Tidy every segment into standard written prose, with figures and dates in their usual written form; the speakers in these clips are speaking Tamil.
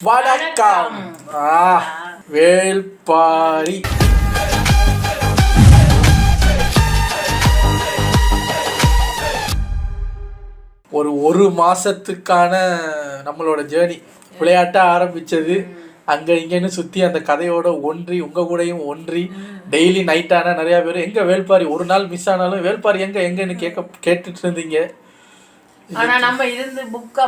வணக்கம். வேள்பாரி ஒரு மாசத்துக்கான நம்மளோட ஜேர்னி விளையாட்ட ஆரம்பிச்சது. அங்க இங்கன்னு சுத்தி அந்த கதையோட ஒன்றி உங்க கூடயும் ஒன்றி டெய்லி நைட் ஆனா நிறைய பேர் எங்க வேள்பாரி ஒரு நாள் மிஸ் ஆனாலும் வேள்பாரி எங்கன்னு கேட்டுட்டு இருந்தீங்க. ஆனா நம்ம இருந்து புக்கா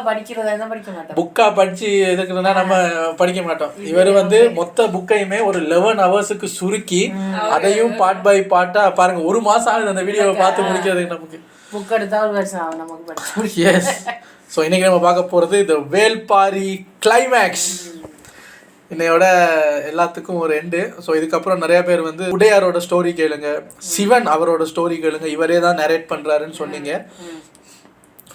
படிச்சு எதுக்குன்னா நம்ம படிக்க மாட்டோம். இவர் மொத்த புக்கையுமே ஒரு 11 ஹவர்ஸுக்கு சுருக்கி அதையும் பார்ட் பை பார்ட்டா பாருங்க. ஒரு மாசம் ஆகுது அந்த வீடியோவை பார்த்து முடிக்கிறதுக்கு. நமக்கு புக் எடுத்தா ஒரு வருஷம் ஆகும் நமக்கு. எஸ். ஸோ இன்னைக்கு நம்ம பார்க்க போறது இந்த வேள்பாரி கிளைமேக்ஸ். இன்னையோட எல்லாத்துக்கும் ஒரு எண்டு. ஸோ இதுக்கப்புறம் நிறைய பேர் உடையாரோட ஸ்டோரி கேளுங்க, சிவன் அவரோட ஸ்டோரி கேளுங்க, இவரே தான் நரேட் பண்றாருன்னு சொன்னீங்க.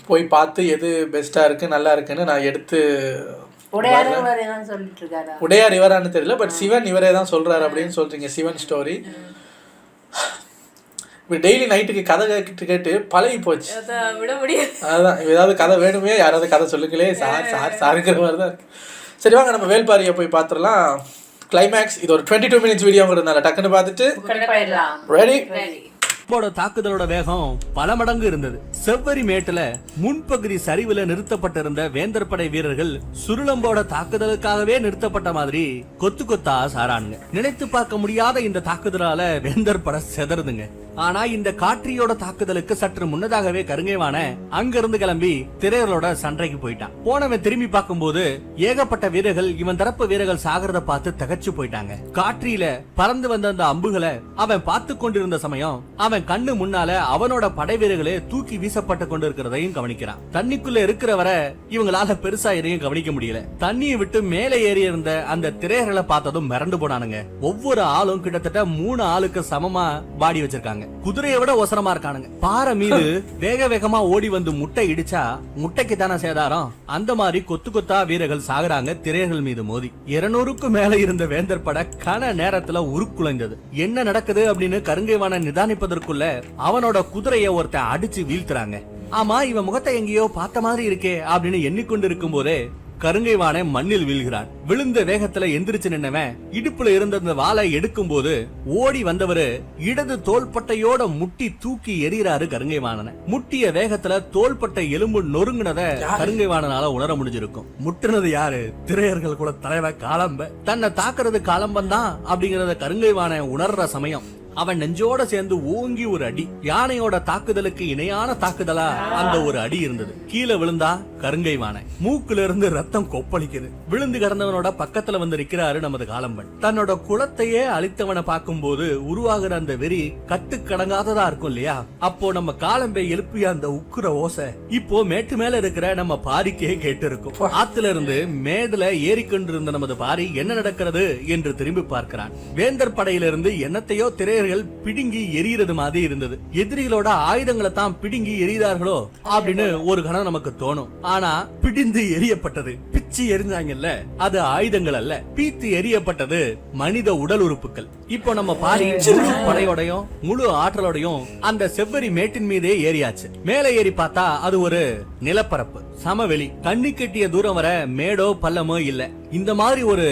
போய் பார்த்து எது பெஸ்டா இருக்கு நல்லா இருக்குன்னு நான் எடுத்து உடையார் இவரான்னு தெரியல, பட் சிவன் இவரே தான் சொல்றாரு அப்படின்னு சொல்றீங்க. சிவன் ஸ்டோரி இப்போ டெய்லி நைட்டுக்கு கதை கேட்டு பழகி போச்சு. அதுதான் ஏதாவது கதை வேணுமே, யாராவது கதை சொல்லுங்களே சாருங்கிற மாதிரி தான் இருக்கு. சரி வாங்க நம்ம வேள்பாரியை போய் பார்த்துடலாம். கிளைமேக்ஸ் இது ஒரு 22 மினிட்ஸ் வீடியோங்கிறதுனால டக்குன்னு பார்த்துட்டு ரெடி. தாக்குதலோட வேகம் பல மடங்கு இருந்தது. செவ்வரி மேட்டுல முன்பகுதி சரிவுல நிறுத்தப்பட்டிருந்த வேந்தர் படை வீரர்கள் சுருளம்போட தாக்குதலுக்காகவே நிறுத்தப்பட்ட மாதிரி கொத்து கொத்தா சாரானுங்க. நினைத்து பார்க்க முடியாத இந்த தாக்குதலால வேந்தர் படை செதறுதுங்க. ஆனா இந்த காற்றியோட தாக்குதலுக்கு சற்று முன்னதாகவே கருங்கைவான அங்கிருந்து கிளம்பி திரையர்களோட சண்டைக்கு போயிட்டான். போனவன் திரும்பி பார்க்கும்போது ஏகப்பட்ட வீரர்கள் இவன் தரப்பு வீரர்கள் சாகிறத பார்த்து தகச்சு போயிட்டாங்க. காற்றில பறந்து வந்த அந்த அம்புகளை அவன் பார்த்து கொண்டிருந்த சமயம் அவன் கண்ணு முன்னால அவனோட படை வீரர்களே தூக்கி வீசப்பட்டு கொண்டிருக்கிறதையும் கவனிக்கிறான். தண்ணிக்குள்ள இருக்கிறவரை இவங்களால பெருசா எதையும் கவனிக்க முடியல. தண்ணியை விட்டு மேலே ஏறி இருந்த அந்த திரையர்களை பார்த்ததும் மிரண்டு போனானுங்க. ஒவ்வொரு ஆளும் கிட்டத்தட்ட 3 ஆளுக்கு சமமா பாடி வச்சிருக்காங்க. குதிரையை விட ஒசரமா இருக்கானுங்க. பாறை மீது வேக வேகமா ஓடி வந்து முட்டை இடிச்சா முட்டைக்கு தானே சேதாரம். அந்த மாதிரி கொத்து கொத்தா வீரர்கள் சாகுறாங்க திரையர்கள் மீது மோதி. 200க்கும் மேல இருந்த வேந்தர் படை கன நேரத்துல உருக்குலைந்தது. என்ன நடக்குது அப்படின்னு கருங்கைவான நிதானிப்பதற்குள்ள அவனோட குதிரையை ஒருத்தன் அடிச்சு வீழ்த்துறாங்க. ஆமா இவன் முகத்தை எங்கேயோ பார்த்த மாதிரி இருக்கே அப்படின்னு எண்ணிக்கொண்டு இருக்கும் போதே கருங்கைவான மண்ணில் வீழ்கிறான். விழுந்த வேகத்துல எந்திரிச்சு நின்னவன் இடுப்புல இருந்த அந்த வாளை எடுக்கும் போது ஓடி வந்தவரு இடது தோள்பட்டையோட முட்டி தூக்கி எறிகிறாரு கருங்கைவாணனை. முட்டிய வேகத்துல தோள்பட்டை எலும்பு நொறுங்கினத கருங்கைவாணனால உணர முடிஞ்சிருக்கும். முட்டுனது யாரு? திரையர்கள் கூட தலைவர் காலம்ப. தன்னை தாக்குறது காலம்பன் தான் அப்படிங்கறத கருங்கைவான உணர்ற சமயம் அவன் நெஞ்சோட சேர்ந்து ஓங்கி ஒரு அடி. யானையோட தாக்குதலுக்கு இணையான தாக்குதலா அந்த ஒரு அடி இருந்தது. கீழே விழுந்தா கருங்கைவான. மூக்குல இருந்து ரத்தம் கொப்பளிக்குது. விழுந்து கிடந்தவனோட பக்கத்துல நிக்கிறாரு நமது காலம்பன். தன்னோட குலத்தையே அழித்தவனை பார்க்கும் போது உருவாகிற அந்த வெறி கட்டுக்கடங்காததா இருக்கும் இல்லையா? அப்போ நம்ம காலம்பை எழுப்பிய அந்த உக்குற ஓசை இப்போ மேட்டு மேல இருக்கிற நம்ம பாரிக்கே கேட்டு இருக்கும். ஆத்துல இருந்து மேடுல ஏறிக்கொண்டிருந்த நமது பாரி என்ன நடக்கிறது என்று திரும்பி பார்க்கிறான். வேந்தர் படையிலிருந்து என்னத்தையோ திரையர்கள் பிடுங்கி எரியறது மாதிரி இருந்தது. எதிரிகளோட ஆயுதங்களை தான் பிடுங்கி எரிதார்களோ அப்படின்னு ஒரு கணம் நமக்கு தோணும். ஆனா பிடிந்து எரியப்பட்டது, பிச்சு எரிஞ்சாங்கல்ல, அது ஆயுதங்கள் அல்ல. பீத்து எரியப்பட்டது மனித உடல் உறுப்புகள். இப்போ நம்ம பாரி முழு படையோடையும் முழு ஆற்றலோடையும் அந்த செவ்வரி மேட்டின் மீதே ஏறியாச்சு. மேல ஏறி பார்த்தா அது ஒரு நிலப்பரப்பு, சமவெளி. கண்ணி கட்டிய தூரம் வர மேடோ பள்ளமோ இல்ல. இந்த மாதிரி ஒரு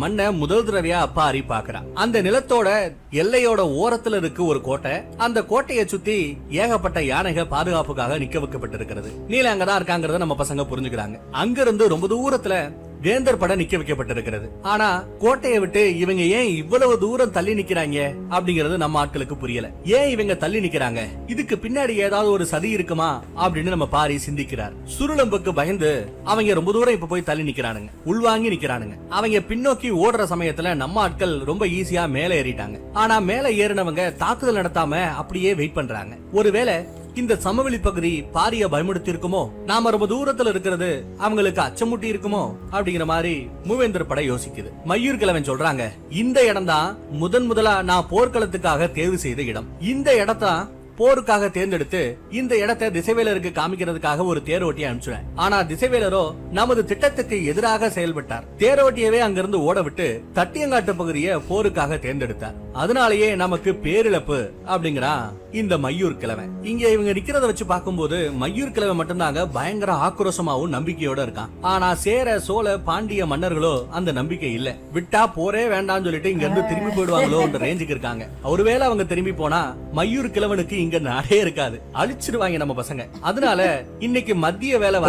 மண்ணை முதல் தடவையா பாரி பாக்குறான். அந்த நிலத்தோட எல்லையோட ஓரத்துல இருக்கு ஒரு கோட்டை. அந்த கோட்டையை சுத்தி ஏகப்பட்ட யானைகள் பாதுகாப்புக்காக நிக்க வைக்கப்பட்டிருக்கிறது. நீல அங்கதான் இருக்காங்கறத நம்ம பசங்க புரிஞ்சுக்கிறாங்க. அங்க இருந்து ரொம்ப தூரத்துல வேந்தர் படை நிக்க வைக்கப்பட்டிருக்கிறது. ஆனா கோட்டையை விட்டு இவங்க ஏன் இவ்வளவு தூரம் தள்ளி நிக்கிறாங்க அப்படிங்கறது நம்ம ஆட்களுக்கு புரியல. ஏன் இவங்க தள்ளி நிக்கிறாங்க? இதுக்கு பின்னாடி ஏதாவது ஒரு சதி இருக்குமா அப்படின்னு நம்ம பாரி சிந்திக்கிறார். சுருளம்புக்கு பயந்து அவங்க ரொம்ப தூரம் இப்ப போய் தள்ளி நிக்கிறானுங்க, உள்வாங்கி நிக்கிறானுங்க. அவங்க பின்னோக்கி ஓடுற சமயத்துல நம்ம ஆட்கள் ரொம்ப ஈஸியா மேல ஏறிட்டாங்க. ஆனா மேல ஏறினவங்க தாக்குதல் நடத்தாம அப்படியே வெயிட் பண்றாங்க. ஒருவேளை இந்த சமவெளி பகுதி பாரிய பயமுடுத்தி இருக்குமோ, நாம ரொம்ப தூரத்துல இருக்கிறது அவங்களுக்கு அச்சமூட்டி இருக்குமோ அப்படிங்கிற மாதிரி மூவேந்தர் படை யோசிக்குது. மயூர் கிழவன் சொல்றாங்க, இந்த இடம் தான் முதலா நான் போர்க்களத்துக்காக தேர்வு செய்த இடம். இந்த இடத்தான் போருக்காக தேர்ந்தெடுத்து இந்த இடத்தை திசைவேலருக்கு காமிக்கிறதுக்காக ஒரு தேரோட்டியை அனுப்பிச்சுறேன். ஆனா திசைவேலரோ நமது திட்டத்துக்கு எதிராக செயல்பட்டார். தேரோட்டியவே அங்கிருந்து ஓட விட்டு தட்டியங்காட்டு பகுதியை போருக்காக தேர்ந்தெடுத்தார். அதனாலேயே நமக்கு பேரிழப்பு அப்படிங்கிறான் இந்த மையூர் கிழவன். இங்க இவங்க நிக்கிறத வச்சு பார்க்கும்போது மையூர் கிழவன் மட்டும்தாங்க பயங்கர ஆக்ரோஷமாவும் நம்பிக்கையோட இருக்கான். ஆனா சேர சோழ பாண்டிய மன்னர்களோ அந்த நம்பிக்கை இல்ல. விட்டா போரே வேண்டாம்னு சொல்லிட்டு இங்க இருந்து திரும்பி போயிடுவாங்களோ ரேஞ்சுக்கு இருக்காங்க. ஒருவேளை அவங்க திரும்பி போனா மையூர் கிழவனுக்கு இங்க நாடே இருக்காது, அழிச்சிருவாங்க நம்ம பசங்க. அதனால இன்னைக்கு மத்திய வேலை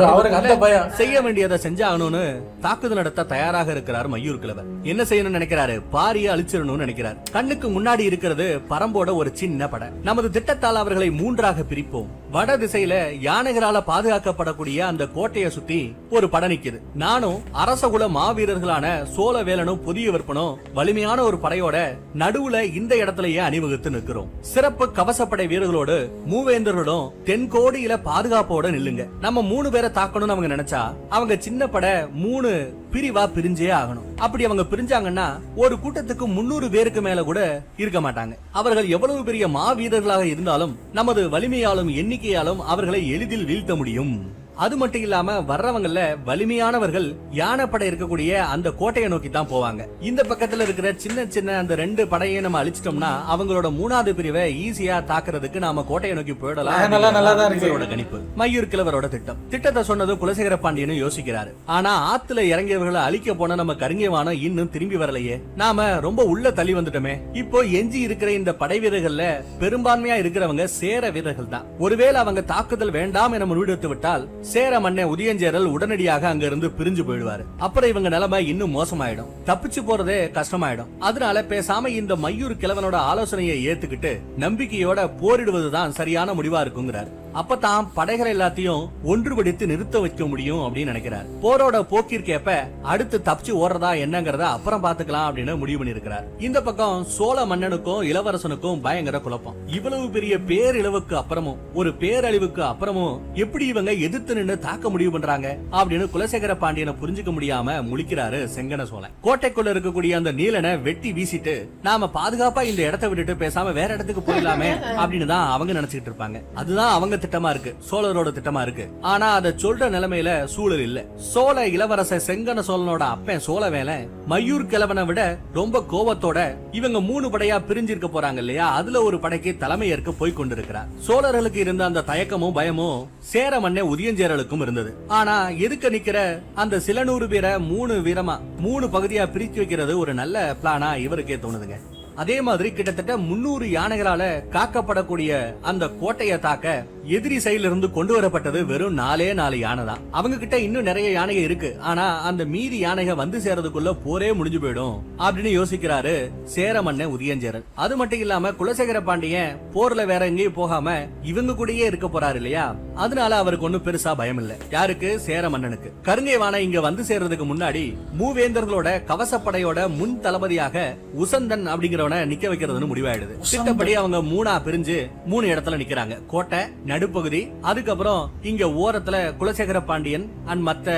செய்ய வேண்டியதை செஞ்சாகணும்னு தாக்குதல் நடத்த தயாராக இருக்கிறார் மையூர் கிழவர். என்ன செய்யணும்னு நினைக்கிறாரு? பாரியை அழிச்சிடணும்னு நினைக்கிறார். கண்ணுக்கு முன்னாடி இருக்கிறது பரம்போட ஒரு சின்ன படை. நமது திட்டத்தால் அவர்களை 3ஆக பிரிப்போம். வட திசையில யானைகளால பாதுகாக்கப்படக்கூடிய அந்த கோட்டையை சுத்தி ஒரு படை நிக்குது. நானும் அரசகுல மாவீரர்களான சோழ வேலனும் புதிய விற்பனும் வலிமையான ஒரு படையோட நடுவுல இந்த இடத்திலேயே அணிவகுத்து நிற்கிறோம். சிறப்பு கவசப்படை வீரர்களோடு மூவேந்தர்களோடும் தென்கோடியில பாதுகாப்போட நில்லுங்க. நம்ம 3 பேரை தாக்கணும்னு அவங்க நினைச்சா அவங்க சின்ன படை 3 பிரிவா பிரிஞ்சே ஆகணும். அப்படி அவங்க பிரிஞ்சாங்கன்னா ஒரு கூட்டத்துக்கு 300 பேருக்கு மேல கூட இருக்க மாட்டாங்க. அவர்கள் எவ்வளவு பெரிய மாவீரர்களாக இருந்தாலும் நமது வலிமையாலும் எண்ணிக்கையாலும் அவர்களை எளிதில் வீழ்த்த முடியும். அது மட்டும் இல்லாம வர்றவங்கல வலிமையானவர்கள் யானைப்படை இருக்கக்கூடிய அந்த கோட்டையை நோக்கி தான் போவாங்க. இந்த பக்கத்துல இருக்கிற சின்ன சின்ன அந்த 2 படையை நம்ம அழிச்சிட்டோம்னா அவங்களோட 3வது பிரிவை ஈஸியா தாக்குறதுக்கு நாம கோட்டையை நோக்கி போயிடலாம். கணிப்பு மையூர் கிழவரோட திட்டம். திட்டத்தை சொன்னது குலசேகர பாண்டியனும் யோசிக்கிறாரு. ஆனா ஆத்துல இறங்கியவர்களை அழிக்க போன நம்ம கருங்கியவானம் இன்னும் திரும்பி வரலையே. நாம ரொம்ப உள்ள தள்ளி வந்துட்டோமே. இப்போ எஞ்சி இருக்கிற இந்த படை வீரர்கள்ல பெரும்பான்மையா இருக்கிறவங்க சேர வீரர்கள் தான். ஒருவேளை அவங்க தாக்குதல் வேண்டாம் என முடிவெடுத்து விட்டால் சேர மன்னன் உதயஞ்சேரல் உடனடியாக அங்க இருந்து பிரிஞ்சு போயிடுவாரு. அப்புறம் இவங்க நிலைமை இன்னும் மோசமாயிடும், தப்பிச்சு போறதே கஷ்டமாயிடும். அதனால பேசாம இந்த மையூர் கிழவனோட ஆலோசனையை ஏத்துக்கிட்டு நம்பிக்கையோட போரிடுவதுதான் சரியான முடிவா இருக்குங்கிறார். அப்பதான் படைகள் எல்லாத்தையும் ஒன்றுபடுத்தி நிறுத்த வைக்க முடியும் அப்படின்னு நினைக்கிறார். போரோட போக்கிற்கேப்ப அடுத்து தப்பிச்சு ஓடுறதா என்னங்கறத அப்புறம் பாத்துக்கலாம் அப்படின்னு முடிவு பண்ணிருக்கிறார். இந்த பக்கம் சோழ மன்னனுக்கும் இளவரசனுக்கும் பயங்கர குழப்பம். இவ்வளவு பெரிய பேரிழவுக்கு அப்புறமும் ஒரு பேரழிவுக்கு அப்புறமும் எப்படி இவங்க எதிர்த்து நின்று தாக்க முடிவு பண்றாங்க அப்படின்னு குலசேகர பாண்டியனை புரிஞ்சுக்க முடியாம முழிக்கிறாரு செங்கன சோழன். கோட்டைக்குள்ள இருக்கக்கூடிய அந்த நீலனை வெட்டி வீசிட்டு நாம பாதுகாப்பா இந்த இடத்தை விட்டுட்டு பேசாம வேற இடத்துக்கு போயிடலாமே அப்படின்னு தான் அவங்க நினைச்சிட்டு இருப்பாங்க. அதுதான் அவங்க திட்டமா இருக்கு, சோழரோட திட்டமா இருக்கு. ஆனா அத சொல்ற நிலைமையில சூழல் இல்ல. சோழ இளவரச செங்கன சோழனோட அப்பன் சோழவேலன் மையூர் கிழவனை விட ரொம்ப கோபத்தோட இவங்க 3 படையா பிரிஞ்சிருக்க போறாங்க இல்லையா, அதுல ஒரு படைக்கு தலைமை ஏற்க போய் கொண்டிருக்கிறார். சோழர்களுக்கு இருந்த அந்த தயக்கமும் பயமும் சேர மன்னன் உதயஞ்சேரலுக்கும் இருந்தது. ஆனா எதுக்க நிக்கிற அந்த சில 100 பேரை 3 வீரமா 3 பகுதியா பிரிச்சு வைக்கிறது ஒரு நல்ல பிளானா இவருக்கே தோணுதுங்க. அதே மாதிரி கிட்டத்தட்ட 300 யானைகளால காக்கப்படக்கூடிய அந்த கோட்டையை தாக்க எதிரி சைடுல இருந்து கொண்டு வரப்பட்டது வெறும் 4 யானை தான். அவங்க கிட்ட இன்னும் நிறைய யானைகள் இருக்கு. ஆனா அந்த மீதி யானைகள் வந்து சேர்றதுக்குள்ள போரே முடிஞ்சு போயிடும் அப்படின்னு யோசிக்கிறாரு சேர மன்னன் உதயஞ்சேரல். அது மட்டும் இல்லாம குலசேகர பாண்டியன் போர்ல வேற எங்கேயும் போகாம இவங்க கூடயே இருக்க போறாரு இல்லையா, அதனால அவருக்கு ஒன்னும் பெருசா பயம் இல்ல. யாருக்கு? சேர மன்னனுக்கு. கருங்கைவானை இங்க வந்து சேர்றதுக்கு முன்னாடி மூவேந்தர்களோட கவசப்படையோட முன் தளபதியாக உசந்தன் அப்படிங்கிற நிக்க வைக்கிறதுன்னு முடிவாயிடுது. திட்டப்படி அவங்க 3ஆ பிரிஞ்சு 3 இடத்துல நிக்கிறாங்க. கோட்டை நடுப்பகுதி, அதுக்கப்புறம் இங்க ஓரத்துல குலசேகர பாண்டியன் அண்ட் மத்த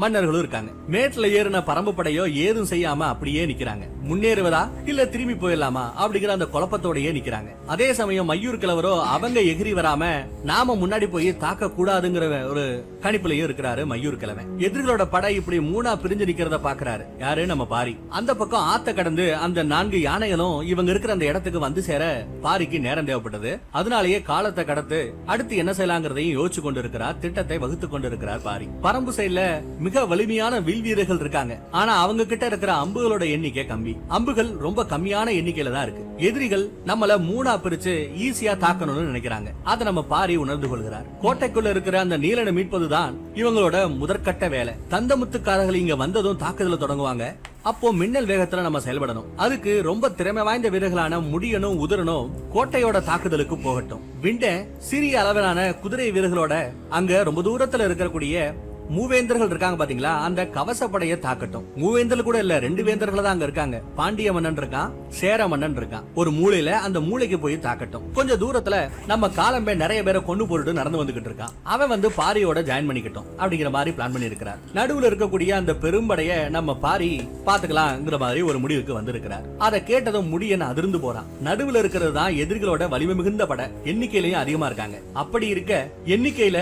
மன்னர்களும் இருக்காங்க. மேட்ல ஏறின பரம்பு படையோ ஏதும் செய்யாம அப்படியே நிக்கிறாங்க. முன்னேறுவதா இல்ல திரும்பி போயிடலாமா அப்படிங்கிற அந்த குழப்பத்தோடயே நிக்கிறாங்க. அதே சமயம் மையூர் கிழவரோ அவங்க எகிரி வராம நாம முன்னாடி போய் தாக்க கூடாதுங்கிற ஒரு கணிப்புலயும் இருக்கிறாரு மையூர் கிழவன். எதிரிகளோட படை இப்படி 3ஆ பிரிஞ்சு நிக்கிறத பாக்குறாரு யாரு? நம்ம பாரி. அந்த பக்கம் ஆத்த கடந்து அந்த 4 யானைகளும் இவங்க இருக்கிற அந்த இடத்துக்கு வந்து சேர பாரிக்கு நேரம் தேவைப்பட்டது. அதனாலேயே காலத்தை கடத்து அடுத்து என்ன செய்யலாங்கிறதையும் யோசிச்சு கொண்டு இருக்கிறார், திட்டத்தை வகுத்து கொண்டு இருக்கிறார் பாரி. பரம்பு சைடுல மிக வலிமையான வில் வீரர்கள் இருக்காங்க. ஆனா அவங்க கிட்ட இருக்கிற அம்புகளோட எண்ணிக்கை கம்மி. அம்புகள் ரொம்ப கம்மியான எண்ணிக்கையில தான் இருக்கு. எதிரிகள் நம்மள 3ஆ பிரிச்சு ஈஸியா தாக்கணும்னு நினைக்கிறாங்க. அதை நம்ம பாரி உணர்ந்து கொள்கிறார். கோட்டைக்குள்ள இருக்கிற அந்த நீலனை மீட்பதுதான் இவங்களோட முதற்கட்ட வேலை. தந்தமுத்துக்காரர்கள் இங்க வந்ததும் தாக்குதல தொடங்குவாங்க. அப்போ மின்னல் வேகத்துல நம்ம செயல்படணும். அதுக்கு ரொம்ப திறமை வாய்ந்த வீரர்களான முடியனும் உதிரனும் கோட்டையோட தாக்குதலுக்கு போகட்டும். விண்ட சிறிய அளவிலான குதிரை வீரர்களோட அங்க ரொம்ப தூரத்துல இருக்கக்கூடிய மூவேந்தர்கள் இருக்காங்க பாத்தீங்களா, அந்த கவசப்படைய தாக்கட்டும். மூவேந்தர்கள் கூட இல்ல, 2 வேந்தர்கள் தான் அங்க இருக்காங்க. பாண்டிய மன்னன் இருக்கான், சேர மன்னன் இருக்கான். ஒரு மூலையில அந்த மூளைக்கு போய் தாக்கட்டும். கொஞ்சம் தூரத்துல நம்ம காலம்பே நிறைய பேரை கொண்டு போட்டு நடந்து வந்துகிட்டு இருக்கான். அவன் வந்து பாரியோட ஜாயின் பண்ணிக்கிட்டோம் அப்படிங்கிற மாதிரி பிளான் பண்ணி இருக்கிறார். நடுவுல இருக்கக்கூடிய அந்த பெரும்படைய நம்ம பாரி பாத்துக்கலாம்ங்கிற மாதிரி ஒரு முடிவுக்கு வந்திருக்கிறார். அதை கேட்டதும் முடியன் அதிர்ந்து போறான். நடுவுல இருக்கிறது தான் எதிரிகளோட வலிமை மிகுந்த படை, எண்ணிக்கையிலையும் அதிகமா இருக்காங்க. அப்படி இருக்க எண்ணிக்கையில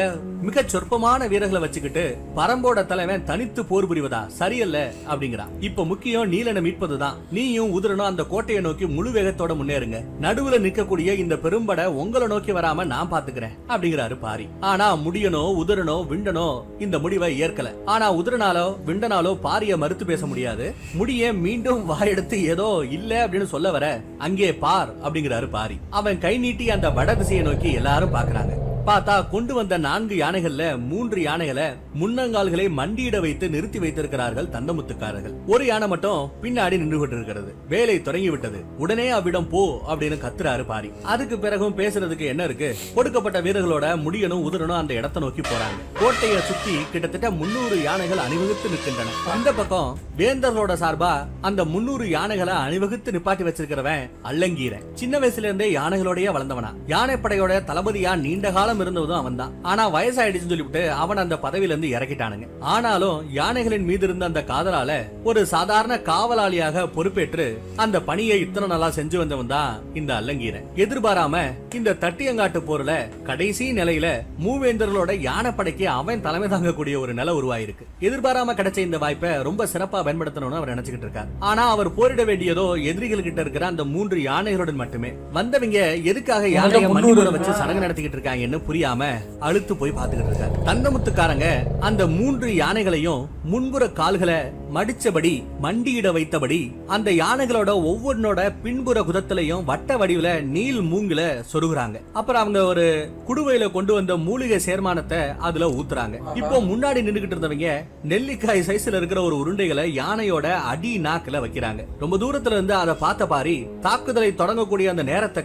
மிக சொற்பமான வீரர்களை வச்சுக்கிட்டு பரம்போட தலைவன் தனித்து போர் புரிவதா சரியல்ல அப்படிங்கிறான். இப்ப முக்கியம் நீலனை மீட்பதுதான். நீயும் உதிரனும் அந்த கோட்டையை நோக்கி முழு வேகத்தோட முன்னேறுங்க. நடுவுல நிற்கக்கூடிய இந்த பெரும்படை உங்களை நோக்கி வராம நான் பாத்துக்கிறேன் அப்படிங்கிறாரு பாரி. ஆனா முடியனோ உதிரனோ விண்டனோ இந்த முடிவை ஏற்கல. ஆனா உதிரனாலோ விண்டனாலோ பாரிய மறுத்து பேச முடியாது. முடிய மீண்டும் வாயெடுத்து ஏதோ இல்ல அப்படின்னு சொல்ல வர அங்கே பார் அப்படிங்கிறாரு பாரி. அவன் கை நீட்டி அந்த வட திசையை நோக்கி எல்லாரும் பாக்குறாங்க. பார்த்தா கொண்டு வந்த 4 யானைகள்ல 3 யானைகளை முன்னங்கால்களை மண்டியிட வைத்து நிறுத்தி வைத்திருக்கிறார்கள் தந்தமுத்துக்காரர்கள். ஒரு யானை மட்டும் பின்னாடி நின்று கொண்டிருக்கிறது. வேலை தொடங்கி விட்டது. உடனே அவ்விடம் போ அப்படின்னு கத்துறாரு பாரி. அதுக்கு பிறகும் பேசுறதுக்கு என்ன இருக்கு? கொடுக்கப்பட்ட வீரர்களோட முடியனும் உதிரனும் அந்த இடத்தை நோக்கி போறாங்க. கோட்டையை சுத்தி கிட்டத்தட்ட 300 யானைகள் அணிவகுத்து நிற்கின்றன. இந்த பக்கம் வேந்தர்களோட சார்பா அந்த 300 யானைகளை அணிவகுத்து நிப்பாட்டி வச்சிருக்கிறவன் அல்லங்கீரன். சின்ன வயசுல இருந்தே யானைகளோடய வளர்ந்தவனா. யானைப்படையோட தளபதியா நீண்ட காலம் இருந்ததும் அவன் தான். ஆனா வயசாயிடுச்சுன்னு சொல்லிவிட்டு அவன் அந்த பதவியில இருந்து இறக்கிட்டானுங்க. ஆனாலும் யானைகளின் மீது இருந்த அந்த காதலால ஒரு சாதாரண காவலாளியாக பொறுப்பேற்று அந்த பணியை இத்தனை நாளா செஞ்சு வந்தவன் தான் இந்த அல்லங்கீரன். எதிர்பாராம இந்த தட்டியங்காட்டு போர்ல கடைசி நிலையில மூவேந்தர்களோட யானைப்படைக்கு அவன் தலைமை தாங்கக்கூடிய ஒரு நிலை உருவாயிருக்கு. எதிர்பாராம கிடைச்ச இந்த வாய்ப்பை ரொம்ப சிறப்பா பயன்படுத்தணும்னு அவர் நினைச்சுக்கிட்டு இருக்கார். ஆனா அவர் போரிட வேண்டியதோ எதிரிகள் கிட்ட இருக்கிற அந்த 3 யானைகளுடன் மட்டுமே. வந்தவங்க எதுக்காக யானையை மண்ணியோட வச்சு சடங்கு நடத்திக்கிட்டு இருக்காங்கன்னு புரியாம அழுத்து போய் பாத்துக்கிட்டு இருக்காரு. தந்தமுத்துக்காரங்க அந்த 3 யானைகளையும் முன்புற கால்களை மடிச்சபடி மண்டியிட வைத்தபடி அந்த யானைகளோட ஒவ்வொன்னோட பின்புற குதத்திலையும் வட்ட வடிவுல நீல் மூங்குல சொருகுறாங்க. அப்புறம் அவங்க ஒரு குடுவையில கொண்டு வந்த மூலிகை சேர்மானத்தை அதுல ஊத்துறாங்க. இப்போ முன்னாடி நின்றுகிட்டு இருந்தவங்க நெல்லிக்காய் சைஸ்ல இருக்கிற ஒரு உருண்டைகளை யானையோட அடி நாக்குல வைக்கிறாங்க. ரொம்ப தூரத்துல இருந்து அதை பார்த்த பாரி தாக்குதலை தொடங்கக்கூடிய அந்த நேரத்தை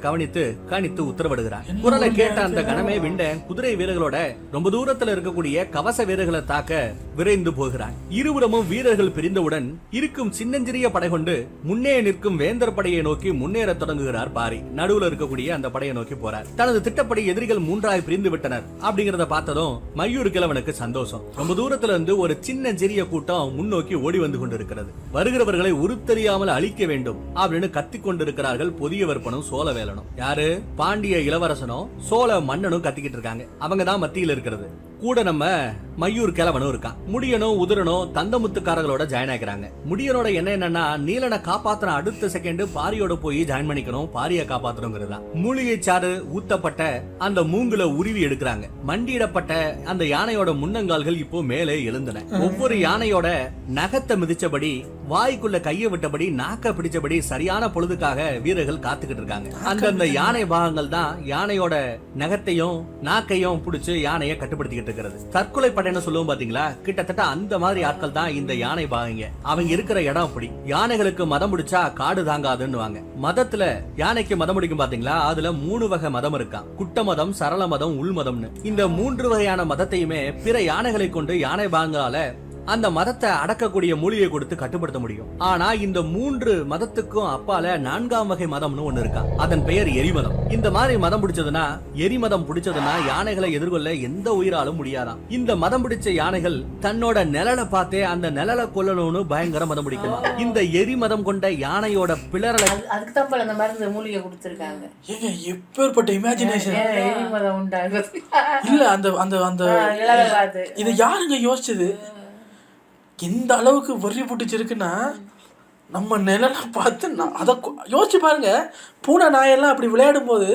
கணித்து உத்தரவிடுகிறார். குரலை கேட்ட அந்த கணமே விண்டன் குதிரை வீரர்களோட ரொம்ப தூரத்துல இருக்கக்கூடிய கவச வீரர்களை தாக்க விரைந்து போகிறான். இருபுறமும் வீரர்கள் பிரிந்தவுடன் இருக்கும் சின்னஞ்சிறிய படை கொண்டு முன்னே நிற்கும் வேந்தர் படையை நோக்கி முன்னேற தொடங்குகிறார் பாரி. நடுவுல இருக்கக்கூடிய அந்த படையை நோக்கி போறார். தனது திட்டப்படி எதிரிகள் 3ஆய் பிரிந்து விட்டனர் அப்படிங்கறத பார்த்ததும் மையூர் கிழவனுக்கு சந்தோஷம். ரொம்ப தூரத்துல இருந்து ஒரு சின்னஞ்சிறிய கூட்டம் முன்னோக்கி ஓடி வந்து கொண்டிருக்கிறது. வருகிறவர்களை உருத்தெரியாமல் அழிக்க வேண்டும் அப்படின்னு கத்திக் கொண்டிருக்கிறார்கள் பொதியவர்ப்பனும் சோழவேலனும். யாரு? பாண்டிய இளவரசனும் சோழ மன்னனும் கத்திக்கிட்டு இருக்காங்க. அவங்க தான் மத்தியில் இருக்கிறது. கூட நம்ம மையூர் கிழவனும் இருக்கான். முடியனும் உதிரனும் தந்தமுத்துக்காரர்களோட ஜாயின் ஆகிறாங்க. முடியனோட என்னன்னா நீலனை காப்பாத்துற அடுத்த செகண்ட் பாரியோட போய் ஜாயின் பண்ணிக்கணும், பாரிய காப்பாத்தணுங்கிறதா. மூலிகை சாறு ஊத்தப்பட்ட அந்த மூங்குல உருவி எடுக்கிறாங்க. மண்டியிடப்பட்ட அந்த யானையோட முன்னங்கால்கள் இப்போ மேலே எழுந்தன. ஒவ்வொரு யானையோட நகத்தை மிதிச்சபடி வாய்க்குள்ள கைய விட்டபடி நாக்க பிடிச்சபடி சரியான பொழுதுக்காக வீரர்கள் காத்துக்கிட்டு இருக்காங்க. அந்தந்த யானை பாகங்கள் தான் யானையோட நகத்தையும் நாக்கையும் பிடிச்சு யானையை கட்டுப்படுத்திக்கிட்டு இருக்கிறது. தற்கொலை படைன்னு சொல்லுவோம் பாத்தீங்களா, கிட்டத்தட்ட அந்த மாதிரி ஆட்கள் தான் இந்த யானை பாகங்க. அவங்க இருக்கிற இடம் அப்படி. யானைகளுக்கு மதம் பிடிச்சா காடு தாங்காதுன்னு வாங்க. மதத்துல யானைக்கு மதம் பிடிக்கும் பாத்தீங்களா, அதுல 3 வகை மதம் இருக்கான். குட்ட மதம், சரள மதம், உள் மதம்னு. இந்த 3 வகையான மதத்தையுமே பிற யானைகளை கொண்டு யானை பாகங்களால அந்த மதத்தை அடக்கக்கூடிய மூலிகை கொடுத்து கட்டுப்படுத்த முடியும். ஆனா இந்த 3 மதத்துக்கும் அப்பால 4ஆம் வகை மதம்னு ஒண்ணு இருக்கா. அதன் பெயர் எரிமதம். இந்த மாதிரி மதம் பிடிச்சதுன்னா எரிமதம் பிடிச்சதுன்னா யானைகளை எதிர்கொள்ள எந்த உயிராலும் முடியாதாம். இந்த மதம் பிடிச்ச யானைகள் தன்னோட நிழலை பார்த்தே அந்த நிழலை கொல்லணும்னு பயங்கர மதம் பிடிக்குமா. இந்த எரிமதம் கொண்ட யானையோட பிளரலை அதுக்கு தான் அந்த மருந்து மூலிகை கொடுத்திருக்காங்க. ஏங்க எப்பேற்பட்ட இமேஜினேஷன். எரிமதம் உண்டாகுது இல்ல அந்த அந்த அந்த இதை யாருங்க யோசிச்சது? எந்த அளவுக்கு வரி புட்டிச்சிருக்குன்னா நம்ம நிழலை பார்த்து அதை யோசிச்சு பாருங்க. பூனை நாயெல்லாம் அப்படி விளையாடும் போது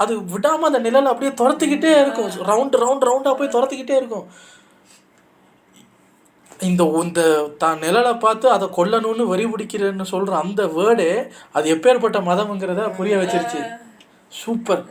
அது விடாமல் அந்த நிழலை அப்படியே துரத்திக்கிட்டே இருக்கும். ரவுண்டாக போய் துரத்திக்கிட்டே இருக்கும். இந்த தான் நிழலை பார்த்து அதை கொல்லணும்னு வரி பிடிக்கிறேன்னு சொல்கிற அந்த வேர்டே அது எப்பேற்பட்ட மதம்ங்கிறத புரிய வச்சிருச்சு. சூப்பர்.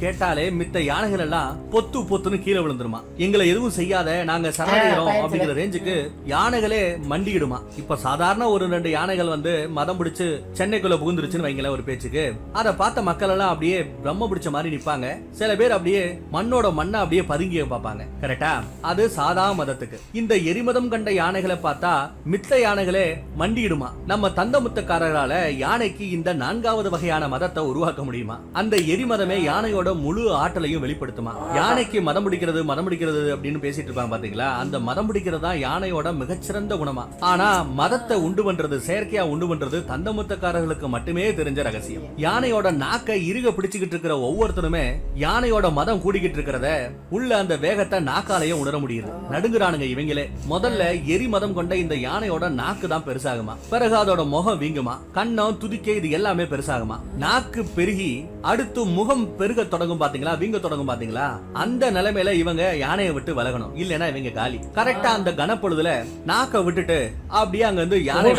கேட்டாலே மித்த யானைகள் எல்லாம் பொத்துன்னு கீழே விழுந்துருமா. எங்களை எதுவும் செய்யாத, நாங்க சரணடைகிறோம் அப்படிங்கிற ரேஞ்சுக்கு யானைகளே மண்டிடுமா. இப்ப சாதாரண ஒரு 2 யானைகள் வந்து மதம் பிடிச்சு சென்னைக்குள்ள புகுந்துருச்சுன்னு வைங்கள ஒரு பேச்சுக்கு, அதை பார்த்த மக்கள் எல்லாம் அப்படியே பிரம்ம பிடிச்ச மாதிரி நிப்பாங்க. சில பேர் அப்படியே மண்ணோட மண்ணை அப்படியே பதுங்கிய பார்ப்பாங்க. கரெக்டா? அது சாதா மதத்துக்கு. இந்த எரிமதம் கண்ட யானைகளை பார்த்தா மித்த யானைகளே மண்டிடுமா. நம்ம தந்தமுத்தக்காரர்களால யானைக்கு இந்த 4ஆவது வகையான மதத்தை உருவாக்க முடியுமா? அந்த எரிமதமே யானை யானையோட முழு ஆற்றலையும் வெளிப்படுத்துமா. யானைக்கு மதம் பிடிக்கிறது அப்படின்னு பேசிட்டு இருப்பாங்க பாத்தீங்களா, அந்த மதம் பிடிக்கிறது தான் யானையோட மிகச்சிறந்த குணமா. ஆனா மதத்தை உண்டு பண்றது, செயற்கையா உண்டு பண்றது தந்தமுத்தக்காரர்களுக்கு மட்டுமே தெரிஞ்ச ரகசியம். யானையோட நாக்கை இறுக பிடிச்சுக்கிட்டு இருக்கிற ஒவ்வொருத்தருமே யானையோட மதம் கூடிக்கிட்டு இருக்கிறத உள்ள அந்த வேகத்தை நாக்காலையும் உணர முடியுது. நடுங்குறானுங்க இவங்களே. முதல்ல எரி மதம் கொண்ட இந்த யானையோட நாக்கு தான் பெருசாகுமா, பிறகு அதோட முகம் வீங்குமா, கண்ணம் துதிக்கை இது எல்லாமே பெருசாகுமா. நாக்கு பெருகி அடுத்து முகம் பெருக தொடங்கும் பாத்தீங்களா, வீங்க தொடங்கும் பாத்தீங்களா, அந்த நிலைமையில இவங்க யானையை விட்டு விலகணும், இல்லைன்னா இவங்க காலி. கரெக்டா அந்த கனப்பொழுதுல நாக்க விட்டுட்டு அப்படியே அங்க வந்து யானை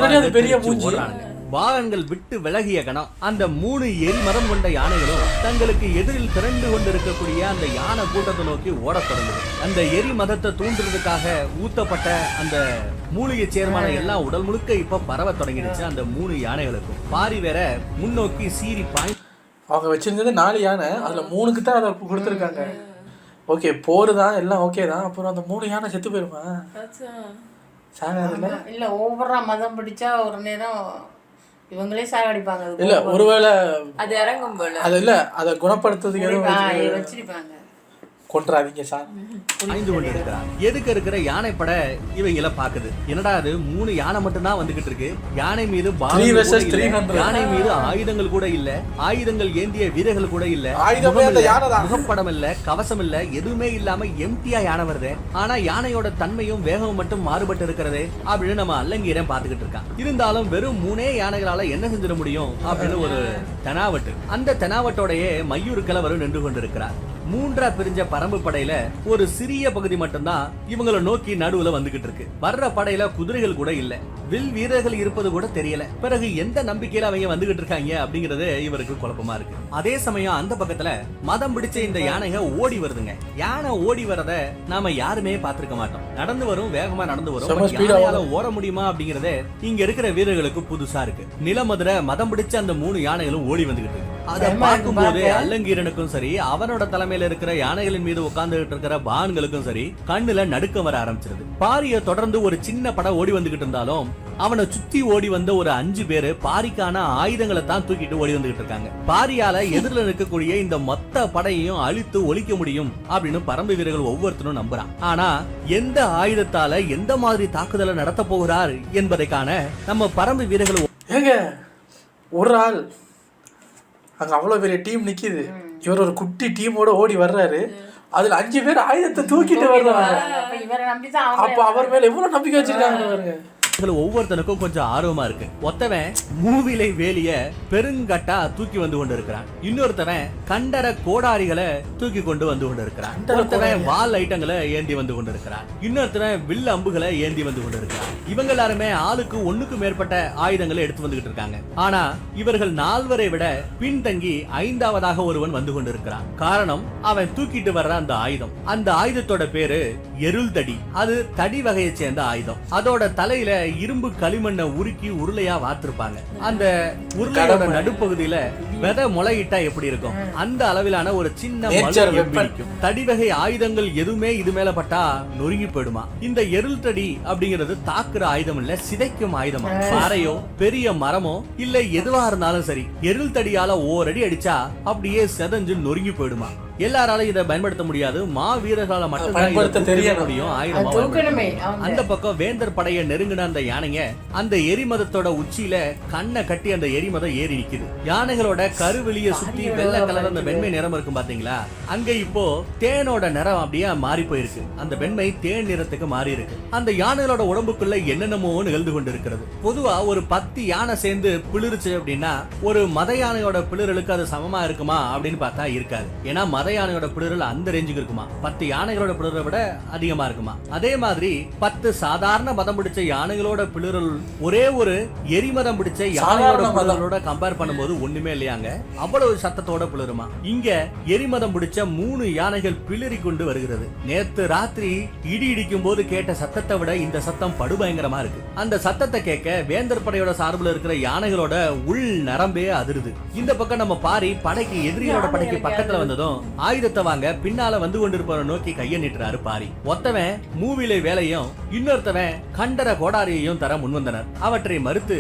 வாகனங்கள் விட்டு விலகிய கணம் அந்த 3 எரி மதம் கொண்ட யானைகளும் தங்களுக்கு எதிரில் திரண்டு கொண்டிருக்கக்கூடிய அந்த யானை கூட்டத்தை நோக்கி ஓடத் தொடங்குது. அந்த எரி மதத்தை தூண்டுறதுக்காக ஊத்தப்பட்ட அந்த மூலிகை சேர்மான எல்லாம் உடல் முழுக்க இப்ப பரவ தொடங்கிடுச்சு. அந்த 3 யானைகளுக்கும் பாரி வேற முன்னோக்கி சீறி பாய். அவங்க வச்சிருந்தது 4 யானை, அதுல 3க்கு தான் அதை கொடுத்துருக்காங்க. ஓகே, போரு தான் எல்லாம் ஓகே தான். அப்புறம் அந்த 3 யானை செத்து போயிருமா? சாகாதுல்ல? இல்ல ஓவரா மதம் பிடிச்சா ஒரு நேரம் இவங்களே சாகடிப்பாங்க. இல்ல ஒருவேளை அது இறங்கும் போல அது இல்ல, அதை குணப்படுத்துறதுக்கு எதுவும் வச்சிருப்பாங்க. கொன்றாதீங்க சார். ஐந்து கொண்டு இருக்கிறார். எதுக்கு இருக்கிற யானை பட இவங்கள பாக்குது. என்னடா அது 3 யானை மட்டும் தான் வந்துகிட்டு இருக்கு. யானை மீது யானை மீது ஆயுதங்கள் கூட இல்ல, ஆயுதங்கள் ஏந்திய வீரர்கள் கூட இல்ல, முகப்படம் இல்ல, கவசம் இல்ல, எதுவுமே இல்லாம எம்டியா யானை வருது. ஆனா யானையோட தன்மையும் வேகமும் மட்டும் மாறுபட்டு இருக்கிறது அப்படின்னு நம்ம அல்லங்கீரன் பாத்துக்கிட்டு இருக்கான். இருந்தாலும் வெறும் 3 யானைகளால என்ன செஞ்சிட முடியும் அப்படின்னு ஒரு தெனாவட்டு. அந்த தெனாவட்டோடையே மயூர் கிழவரும் நின்று கொண்டிருக்கிறார். 3ஆ பிரிஞ்ச பரம்பு படையில ஒரு சிறிய பகுதி மட்டும்தான் இவங்களை நோக்கி நடுவுல வந்துகிட்டு இருக்கு. வர்ற படையில குதிரைகள் கூட இல்ல, வில் வீரர்கள் இருப்பது கூட தெரியல. பிறகு எந்த நம்பிக்கையில அவங்க வந்துகிட்டு இருக்காங்க அப்படிங்கறது இவருக்கு குழப்பமா இருக்கு. அதே சமயம் அந்த பக்கத்துல மதம் பிடிச்ச இந்த யானைங்க ஓடி வருதுங்க. யானை ஓடி வரத நாம யாருமே பாத்திருக்க மாட்டோம். நடந்து வரும், வேகமா நடந்து வரும். யானையால ஓட முடியுமா அப்படிங்கறதே இங்க இருக்கிற வீரர்களுக்கு புதுசா இருக்கு. நிலமதுரை மதம் பிடிச்ச அந்த 3 யானைகளும் ஓடி வந்துகிட்டு இருக்கு. அதை பார்க்கும் போது அல்லங்கீரனுக்கும் சரி, அவனோட தலைமையில இருக்கிற யானைகளின் மீது உட்கார்ந்துகிட்டு இருக்கிற பான்களுக்கும் சரி கண்ணுல நடுக்கம் வர ஆரம்பிச்சிருது. பாரிய தொடர்ந்து ஒரு சின்ன படம் ஓடி வந்துகிட்டு இருந்தாலும் அவனை சுத்தி ஓடி வந்த ஒரு 5 பேரு பாரிக்கான ஆயுதங்களை தான் தூக்கிட்டு ஓடி வந்துகிட்டு இருக்காங்க. பாரியால எதிரில் இருக்கக்கூடிய இந்த மொத்த படையையும் அழித்து ஒழிக்க முடியும் அப்படின்னு பரம்பு வீரர்கள் ஒவ்வொருத்தரும் நம்புறான். ஆனா எந்த ஆயுதத்தால எந்த மாதிரி தாக்குதலை நடத்த போகிறார் என்பதைக்கான நம்ம பரம்பு வீரர்கள் ஏங்க ஒரு ஆள் அங்க அவ்வளவு பெரிய டீம் நிக்குது, இவர் ஒரு குட்டி டீமோட ஓடி வர்றாரு, அதுல 5 பேர் ஆயுதத்தை தூக்கிட்டு வர்றாங்க. அப்ப அவர் மேல எவ்வளவு நம்பிக்கை வச்சிருக்காங்க பாருங்க. ஒவ்வொருத்தனுக்கும் கொஞ்சம் ஆர்வமா இருக்கு. ஒருத்தவன் மூவிலை வேலிய பெருங்கட்டா தூக்கி வந்து கொண்டு இருக்கிறான். இன்னொருத்தவன் கண்டர கோடாரிகளை தூக்கி கொண்டு வந்து கொண்டு இருக்கிறான். ஒருத்தவன் வால் ஐட்டங்களை ஏந்தி வந்து கொண்டு இருக்கிறான். இன்னொருத்தவன் வில் அம்புகளை ஏந்தி வந்து கொண்டு இருக்கிறான். இவங்க எல்லாருமே ஆளுக்கு 1க்கு மேற்பட்ட ஆயுதங்களை எடுத்து வந்துகிட்டு இருக்காங்க. ஆனா இவர்கள் 4 விட பின்தங்கி 5ஆவதாக ஒருவன் வந்து கொண்டு இருக்கிறான். காரணம், அவன் தூக்கிட்டு வர்ற அந்த ஆயுதம். அந்த ஆயுதத்தோட பேரு எருள் தடி. அது தடி வகையை சேர்ந்த ஆயுதம். அதோட தலையில இரும்பு களிமண்ணை உருக்கி உருளையா வாத்திருப்பாங்க. அந்த உருளையோட நடுப்பகுதியில விதை முளையிட்டா எப்படி இருக்கும் அந்த அளவிலான ஒரு சின்ன தடி வகை ஆயுதங்கள் எதுவுமே இது மேல பட்டா நொறுங்கி போயிடுமா. இந்த எருள் தடி அப்படிங்கிறது தாக்குற ஆயுதம் இல்ல, சிதைக்கும் ஆயுதமா. பாறையோ பெரிய மரமோ இல்ல எதுவா இருந்தாலும் சரி, எருள் தடியால ஓரடி அடிச்சா அப்படியே செதஞ்சு நொறுங்கி போயிடுமா. எல்லாராலும் இதை பயன்படுத்த முடியாது, மா வீரர்களால மட்டும்தான் தெரிய முடியும். அந்த பக்கம் வேந்தர் படைய நெருங்கின அந்த யானைங்க அந்த எரிமதத்தோட உச்சியில கண்ணை கட்டி அந்த எரிமதம் ஏறி நிக்குது. யானைகளோட கருவெளிய சுத்தி வெள்ளை கலர் அந்த வெண்மை நிறம் இருக்கும் பாத்தீங்களா, அங்க இப்போ தேனோட நிறம் அப்படியே மாறி போயிருக்கு. அந்த வெண்மை தேன் நிறத்துக்கு மாறி இருக்கு. அந்த யானைகளோட உடம்புக்குள்ள என்னென்னமோ நிகழ்ந்து கொண்டு இருக்கிறது. பொதுவா ஒரு 10 யானை சேர்ந்து பிளிருச்சு அப்படின்னா ஒரு மத யானையோட பிளிரலுக்கு அது சமமா இருக்குமா அப்படின்னு பார்த்தா இருக்காது. ஏன்னா மத யானையோட பிளிரல் அந்த ரேஞ்சுக்கு இருக்குமா, 10 யானைகளோட பிளிரலை விட அதிகமா இருக்குமா. அதே மாதிரி 10 சாதாரண மதம் பிடிச்ச யானைகளோட பிளிரல் ஒரே ஒரு எரிமதம் பிடிச்ச யானையோட பிளிரலோட கம்பேர் பண்ணும்போது ஒண்ணுமே இல்லையாங்க. அவ்வளவு சத்தத்தோட பிளிருமா. இங்க எரிமதம் பிடிச்ச 3 யானைகள் பிளிரி கொண்டு வருகிறது. நேத்து ராத்திரி இடி இடிக்கும் போது கேட்ட சத்தத்தை விட இந்த சத்தம் படுபயங்கரமா இருக்கு. அந்த சத்தத்தை கேட்க வேந்தர் படையோட சார்பில் இருக்கிற யானைகளோட உள் நரம்பே அதிருது. இந்த பக்கம் நம்ம பாரி படைக்கு எதிரியோட படைக்கு பக்கத்துல வந்ததும் ஆயுதத்தை வாங்க பின்னால வந்து கொண்டிருப்பவரை நோக்கி கையை நீட்டுறாரு பாரி. ஒத்தவன் மூவிலை வேலையும் இன்னொருத்தவன் கண்டர கோடாரியையும் தர முன்வந்தனர். அவற்றை மறுத்து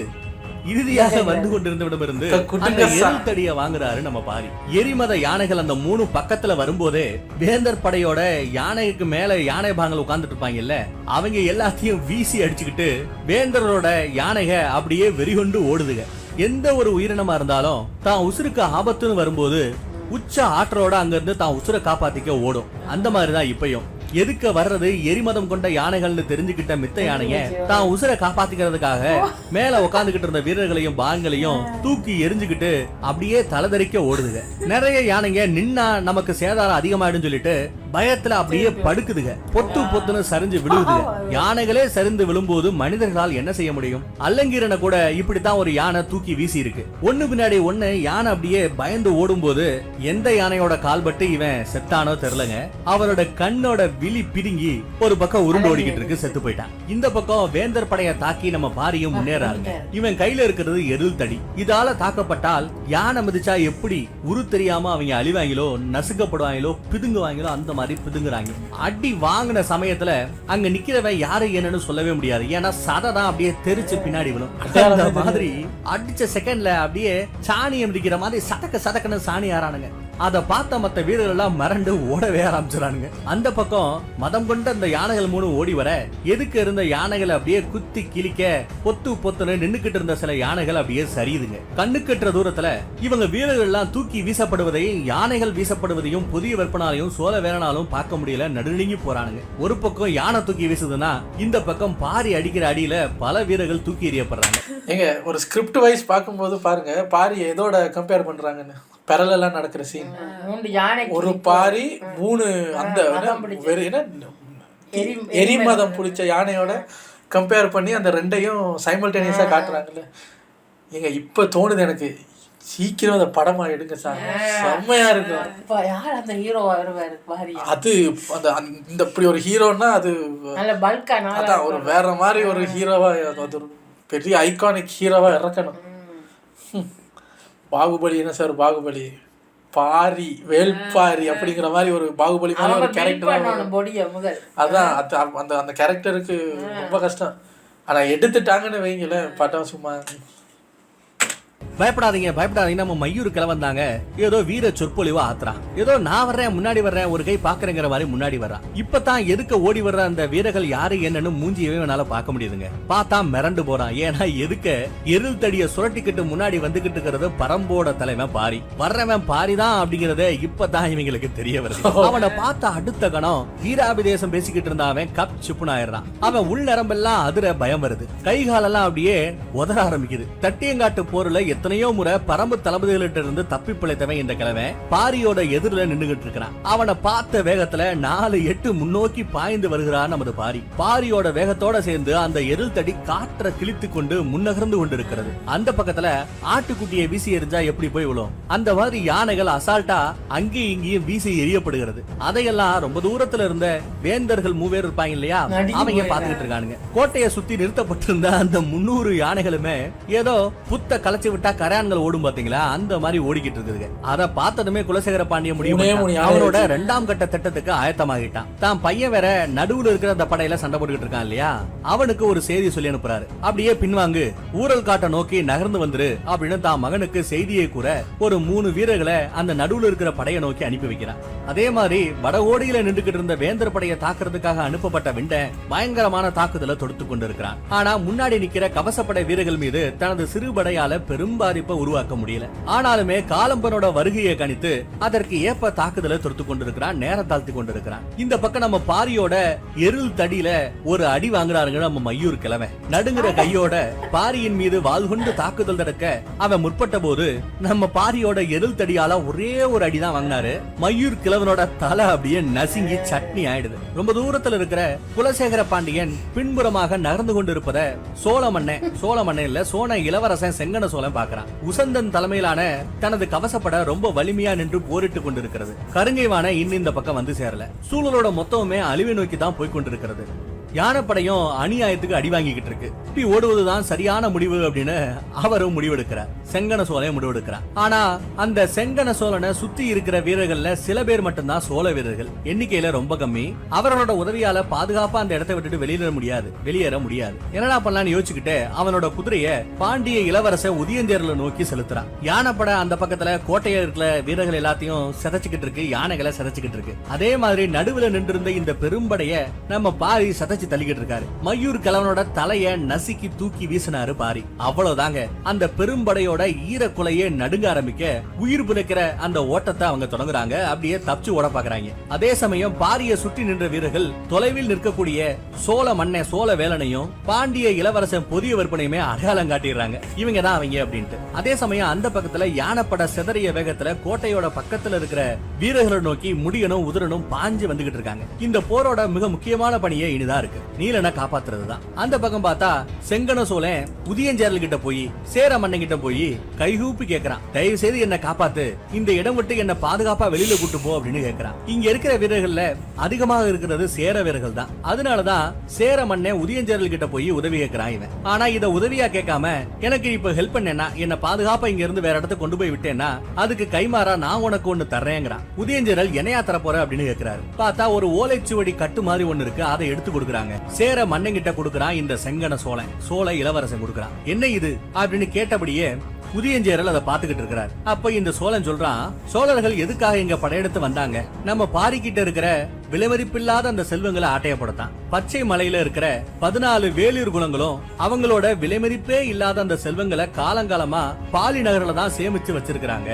இறுதியாக வந்து கொண்டிருந்தவிடமிருந்து அந்த எருள் தடியை வாங்குறாரு நம்ம பாரி. எரிமத யானைகள் அந்த 3 பக்கத்துல வரும்போதே வேந்தர் படையோட யானைக்கு மேல யானை பாங்கள் உட்கார்ந்துட்டு இருப்பாங்கல்ல, அவங்க எல்லாத்தையும் வீசி அடிச்சுக்கிட்டு வேந்தரோட யானைக அப்படியே வெறிகொண்டு ஓடுதுங்க. எந்த ஒரு உயிரினமா இருந்தாலும் தான் உசுருக்கு ஆபத்துன்னு வரும்போது உச்ச ஆற்றலோட அங்க இருந்து தான் உசுரை காப்பாத்திக்க ஓடும். அந்த மாதிரிதான் இப்பயும் எதுக்க வர்றது எரிமதம் கொண்ட யானைகள்னு தெரிஞ்சுக்கிட்ட மித்த யானைங்க தான் உசுரை காப்பாத்திக்கிறதுக்காக மேல உட்காந்துக்கிட்டு இருந்த வீரர்களையும் பாகங்களையும் தூக்கி எரிஞ்சுக்கிட்டு அப்படியே தலைதறிக்க ஓடுதுங்க. நிறைய யானைங்க நின்னா நமக்கு சேதாரம் அதிகமாயிடும் சொல்லிட்டு பயத்துல அப்படியே படுக்குதுங்க. பொத்து பொத்துன்னு சரிஞ்சு விழுவுதுங்க. யானைகளே சரிந்து விழும்போது மனிதர்களால் என்ன செய்ய முடியும்? அல்லங்கீரனை கூட இப்படித்தான் ஒரு யானை தூக்கி வீசி இருக்கு. ஒண்ணு பின்னாடி ஒண்ணு யானை அப்படியே பயந்து ஓடும் போது எந்த யானையோட கால்பட்டு இவன் செத்தானோ தெரியலங்க, அவரோட கண்ணோட விழி பிடுங்கி ஒரு பக்கம் உருண்டு ஓடிக்கிட்டு இருக்கு, செத்து போயிட்டான். இந்த பக்கம் வேந்தர் படைய தாக்கி நம்ம பாரியும் முன்னேறாங்க. இவன் கையில இருக்கிறது எருள் தடி. இதால தாக்கப்பட்டால் யானை மிதிச்சா எப்படி உரு தெரியாம அவங்க அழிவாங்களோ, நசுக்கப்படுவாங்களோ, பிதுங்குவாங்களோ அந்த மாதிரி பிதுங்குறாங்க. அடி வாங்கின சமயத்துல அங்க நிக்கிறவன் யாரு என்னன்னு சொல்லவே முடியாது. ஏன்னா சதைதான் அப்படியே தெரிச்சு பின்னாடி விழும். அந்த மாதிரி அடிச்ச செகண்ட்ல அப்படியே சாணியை மிதிக்கிற மாதிரி சதக்க சதக்கன்னு சாணி ஆறானுங்க. அத பார்த்த மத்த வீரர்கள் எல்லாம் மறந்து ஓடவே ஆரம்பிச்சானுங்க. அந்த பக்கம் மதம் கொண்ட அந்த யானைகள் 3 ஓடி வர எதுக்கு இருந்த யானைகளை அப்படியே குத்தி கிழிக்க பொத்து பொத்துன்னு நின்னுக்கிட்டு இருந்த சில யானைகள் அப்படியே சரியுதுங்க. கண்ணு கட்டுற தூரத்துல இவங்க வீரர்கள் எல்லாம் தூக்கி வீசப்படுவதையும் யானைகள் வீசப்படுவதையும் புதிய விற்பனாலையும் சோழ வேறனாலும் பார்க்க முடியல, நடுநடுங்கி போறானுங்க. ஒரு பக்கம் யானை தூக்கி வீசுதுன்னா இந்த பக்கம் பாரி அடிக்கிற அடியில பல வீரர்கள் தூக்கி எறியப்படுறாங்க. ஏங்க ஒரு ஸ்கிரிப்ட் வைஸ் பார்க்கும்போது பாருங்க, பாரி எதோட கம்பேர் பண்றாங்கன்னு பரலலா நடக்கிற சீன். ஒரு பாரி 3 அந்த எரிமதம் பிடிச்ச யானையோட கம்பேர் பண்ணி அந்த ரெண்டையும் சைமல்டேனியஸா காட்டுறாங்கல்ல. ஏங்க இப்ப தோணுது எனக்கு, சீக்கிரம் அந்த படமா எடுங்க சார், செம்மையா இருக்கும். அது அந்த இந்த இப்படி ஒரு ஹீரோன்னா அது அதான் ஒரு வேற மாதிரி ஒரு ஹீரோவா, அது ஒரு பெரிய ஐகானிக் ஹீரோவா இறக்கணும். பாகுபலி என்ன சார், பாகுபலி பாரி வேல்பாரி அப்படிங்கிற மாதிரி ஒரு பாகுபலி மாதிரி ஒரு கேரக்டர். அதான் அந்த அந்த கேரக்டருக்கு ரொம்ப கஷ்டம். ஆனா எடுத்துட்டாங்கன்னு வைங்களேன், பட்டம் சும்மா. பயப்படாதீங்க பயப்படாதீங்க, நம்ம மயூர் கிளவந்தாங்க ஏதோ வீர சொற்பொழிவா ஆத்துறான். ஏதோ நான் வர்றேன் முன்னாடி வர்றேன் ஒரு கை பாக்குறேங்கிற மாதிரி முன்னாடி வர்றான். இப்பதான் எதுக்க ஓடி வர்ற அந்த வீரர்கள் யாரு என்னன்னு மூஞ்சியவே என்னால பார்க்க முடியுதுங்க. பார்த்தா மிரண்டு போறான். ஏன்னா எதுக்க எருள் தடிய சுரட்டிக்கிட்டு முன்னாடி வந்துகிட்டு இருக்கிறது பரம்போட தலைவன் பாரி. வர்றவன் பாரிதான் அப்படிங்கறத இப்பதான் இவங்களுக்கு தெரிய வருது. அவனை பார்த்த அடுத்த கணம் வீராபிதேசம் பேசிக்கிட்டு இருந்த அவன் கப் சிப்புனாயிடுறான். அவன் உள் நரம்பெல்லாம் அதிர பயம் வருது. கை காலெல்லாம் அப்படியே உதற ஆரம்பிக்குது. தட்டியங்காட்டு போர்ல எத்தனையோ முறை பரம்பு தளபதிகளிட்ட இருந்து தப்பி பிழைத்தவன் இந்த கிழவன் பாரியோட எதிரில நின்னுகிட்டு இருக்கிறான். அவனை பார்த்த வேகத்துல 4-8 முன்னோக்கி பாய்ந்து வருகிறான் நமது பாரி. பாரியோட வேகத்தோட சேர்ந்து அந்த எருள் தடி காற்ற கிழித்து கொண்டு முன்னகர்ந்து கொண்டு இருக்கிறது. அந்த பக்கத்துல ஆட்டுக்குட்டியை வீசி எரிஞ்சா எப்படி போய் விழும், அந்த மாதிரி யானைகள் அசால்ட்டா அங்கேயும் இங்கேயும் வீசி எரியப்படுகிறது. அதையெல்லாம் ரொம்ப தூரத்துல இருந்த வேந்தர்கள் 3 பேர் இருப்பாங்க இல்லையா, அவங்க பாத்துக்கிட்டு இருக்கானுங்க. கோட்டையை சுத்தி நிறுத்தப்பட்டிருந்த அந்த 300 யானைகளுமே ஏதோ புத்த கலைச்சு விட்டா கரையான்கள் ஓடும் பாத்தீங்களா, அந்த மாதிரி ஓடிக்கிட்டு இருக்குது. அத பார்த்ததுமே குலசேகர பாண்டிய முடியும் அவனோட 2ஆம் கட்ட திட்டத்துக்கு ஆயத்தமாகிட்டான். தான் பையன் வேற நடுவுல இருக்கிற அந்த படையில சண்டை போட்டுக்கிட்டு இருக்கான் இல்லையா, அவனுக்கு ஒரு செய்தி சொல்லி அனுப்புறாரு. அப்படியே பின்வாங்கு, ஊரல் காட்ட நோக்கி நகர்ந்து வந்துரு அப்படின்னு தான் மகனுக்கு செய்தியை கூற ஒரு 3 வீரர்களை அந்த நடுவுல இருக்கிற படையை நோக்கி அனுப்பி வைக்கிறான். அதே மாதிரி வட ஓடியில நின்றுகிட்டு இருந்த வேந்தர் படையை தாக்குறதுக்காக அனுப்பப்பட்ட விண்டன் பயங்கரமான தாக்குதலை தொடுத்து கொண்டு இருக்கிறான். ஆனா முன்னாடி நிக்கிற கவசப்படை வீரர்கள் மீது தனது சிறு படையால பெரும் பாதிப்பை உருவாக்க முடியல. ஆனாலுமே காலம்பனோட வருகையை கணித்து அதற்கு ஏற்ப தாக்குதலை தொடுத்து கொண்டிருக்கிறான், நேரம் தாழ்த்தி கொண்டிருக்கிறான். இந்த பக்கம் நம்ம பாரியோட எருள் தடியில ஒரு அடி வாங்குறாருங்க நம்ம மயூர் கிழவன். நடுங்குற கையோட பாரியின் மீது வாள் கொண்டு தாக்குதல் தடுக்க அவன் முற்பட்ட போது நம்ம பாரியோட எருள் தடியால ஒரே ஒரு அடிதான் வாங்கினாரு. மயூர் கிழவனோட தலை அப்படியே நசுங்கி சட்னி ஆயிடுது. ரொம்ப தூரத்துல இருக்கிற குலசேகர பாண்டியன் பின்புறமாக நகர்ந்து கொண்டிருப்பத சோழ மன்னன் இல்ல சோழ இளவரசன் செங்கன சோழன் பாக்குறான். உசந்தன் தலைமையிலான தனது கவசப்பட ரொம்ப வலிமையா நின்று போரிட்டு கொண்டிருக்கிறது. கருங்கைவான இன்னும் இந்த பக்கம் வந்து சேரல. சூழலோட மொத்தமே அழிவை நோக்கி தான் போய் கொண்டிருக்கிறது. யானைப்படையும் அநியாயத்துக்கு அடி வாங்கிக்கிட்டு இருக்கு. இப்படி ஓடுவதுதான் சரியான முடிவு அப்படின்னு அவரும் முடிவெடுக்கிறார். செங்கன சோழன் முடிவெடுக்கிறான். ஆனா அந்த செங்கன சோழனை சுத்தி இருக்கிற வீரர்கள்ல சில பேர் மட்டும்தான் சோழ வீரர்கள், எண்ணிக்கையில ரொம்ப கம்மி. அவரோட உதவியால பாதுகாப்பா அந்த இடத்தை விட்டுட்டு வெளியேற முடியாது. என்னடா பண்ணலாம்னு யோசிச்சுக்கிட்டு அவனோட குதிரைய பாண்டிய இளவரச உதியஞ்சேரலை நோக்கி செலுத்துறான். யானைப்பட அந்த பக்கத்துல கோட்டையில இருக்கிற வீரர்கள் எல்லாத்தையும் சிதைச்சுக்கிட்டு இருக்கு, யானைகளை சிதைச்சுக்கிட்டு இருக்கு. அதே மாதிரி நடுவுல நின்றிருந்த இந்த பெரும்படைய நம்ம பாரி சதைச்சு தள்ளிக்கிட்டு இருக்காரு. மயூர் கிழவனோட தலைய நசுக்கி தூக்கி வீசினாரு பாரி. அவ்வளவுதாங்க, அந்த பெரும்படையோட ஈரக்குலையே நடுங்க ஆரம்பிக்க உயிர் பிழைக்கிற அந்த ஓட்டத்தை அவங்க தொடங்குறாங்க. அப்படியே தப்பிச்சு ஓட பாக்குறாங்க. அதே சமயம் பாரிய சுற்றி நின்ற வீரர்கள் தொலைவில் நிற்கக்கூடிய சோழ மன்ன சோழ வேலனையும் பாண்டிய இளவரசன் புதிய விற்பனையுமே அடையாளம் காட்டிடுறாங்க. இவங்க தான் அவங்க அப்படின்ட்டு. அதே சமயம் அந்த பக்கத்துல யானைப்பட சிதறிய வேகத்துல கோட்டையோட பக்கத்துல இருக்கிற வீரர்களை நோக்கி முடியனும் உதிரனும் பாஞ்சு வந்துகிட்டு இருக்காங்க. இந்த போரோட மிக முக்கியமான பணியே இனிதான் இருக்கு, நீலனை காப்பாத்துறதுதான். அந்த பக்கம் பார்த்தா செங்கன சோழன் உதியஞ்சேரல் கிட்ட போய் சேர மன்னன் கிட்ட போய் கைகூப்பி கேக்குறான், தயவு செய்து என்ன காப்பாத்து, இந்த இடம் விட்டு என்ன பாதுகாப்பா வெளியில கூட்டு போ அப்படின்னு கேக்குறான். இங்க இருக்கிற வீரர்கள்ல அதிகமாக இருக்கிறது சேர வீரர்கள் தான். அதனாலதான் சேர மன்னன் உதியஞ்சேரல் கிட்ட போய் உதவி கேட்கிறான் இவன். ஆனா இத உதவியா கேட்காம எனக்கு இப்ப ஹெல்ப் பண்ணேன்னா, என்ன பாதுகாப்பா இங்க இருந்து வேற இடத்துக்கு கொண்டு போய் விட்டேன்னா அதுக்கு கைமாறா நான் உனக்கு ஒண்ணு தர்றேங்கிறான். உதியஞ்சேரல் என்னையா தர போற அப்படின்னு கேக்குறாரு. பார்த்தா ஒரு ஓலைச்சுவடி கட்டு மாதிரி ஒண்ணு இருக்கு, அதை எடுத்து கொடுக்குறாங்க. சேர மன்னன் கிட்ட கொடுக்குறான் இந்த செங்கன சோழன். சோழ இளவரசன் கொடுக்குறான். என்ன இது அப்படின்னு கேட்டபடியே உதியஞ்சேரல் அதை பாத்துக்கிட்டு இருக்கிறார். அப்ப இந்த சோழன் சொல்றான், சோழர்கள் எதுக்காக இங்க படையெடுத்து வந்தாங்க? நம்ம பாரிக்கிட்ட இருக்கிற விலைமதிப்பில்லாத அந்த செல்வங்களை ஆட்டையப்படுத்தான். பச்சை மலையில இருக்கிற 14 வேலூர் குலங்களும் அவங்களோட விலைமதிப்பே இல்லாத அந்த செல்வங்களை காலங்காலமா பாலி நகர்ல தான் சேமிச்சு வச்சிருக்காங்க.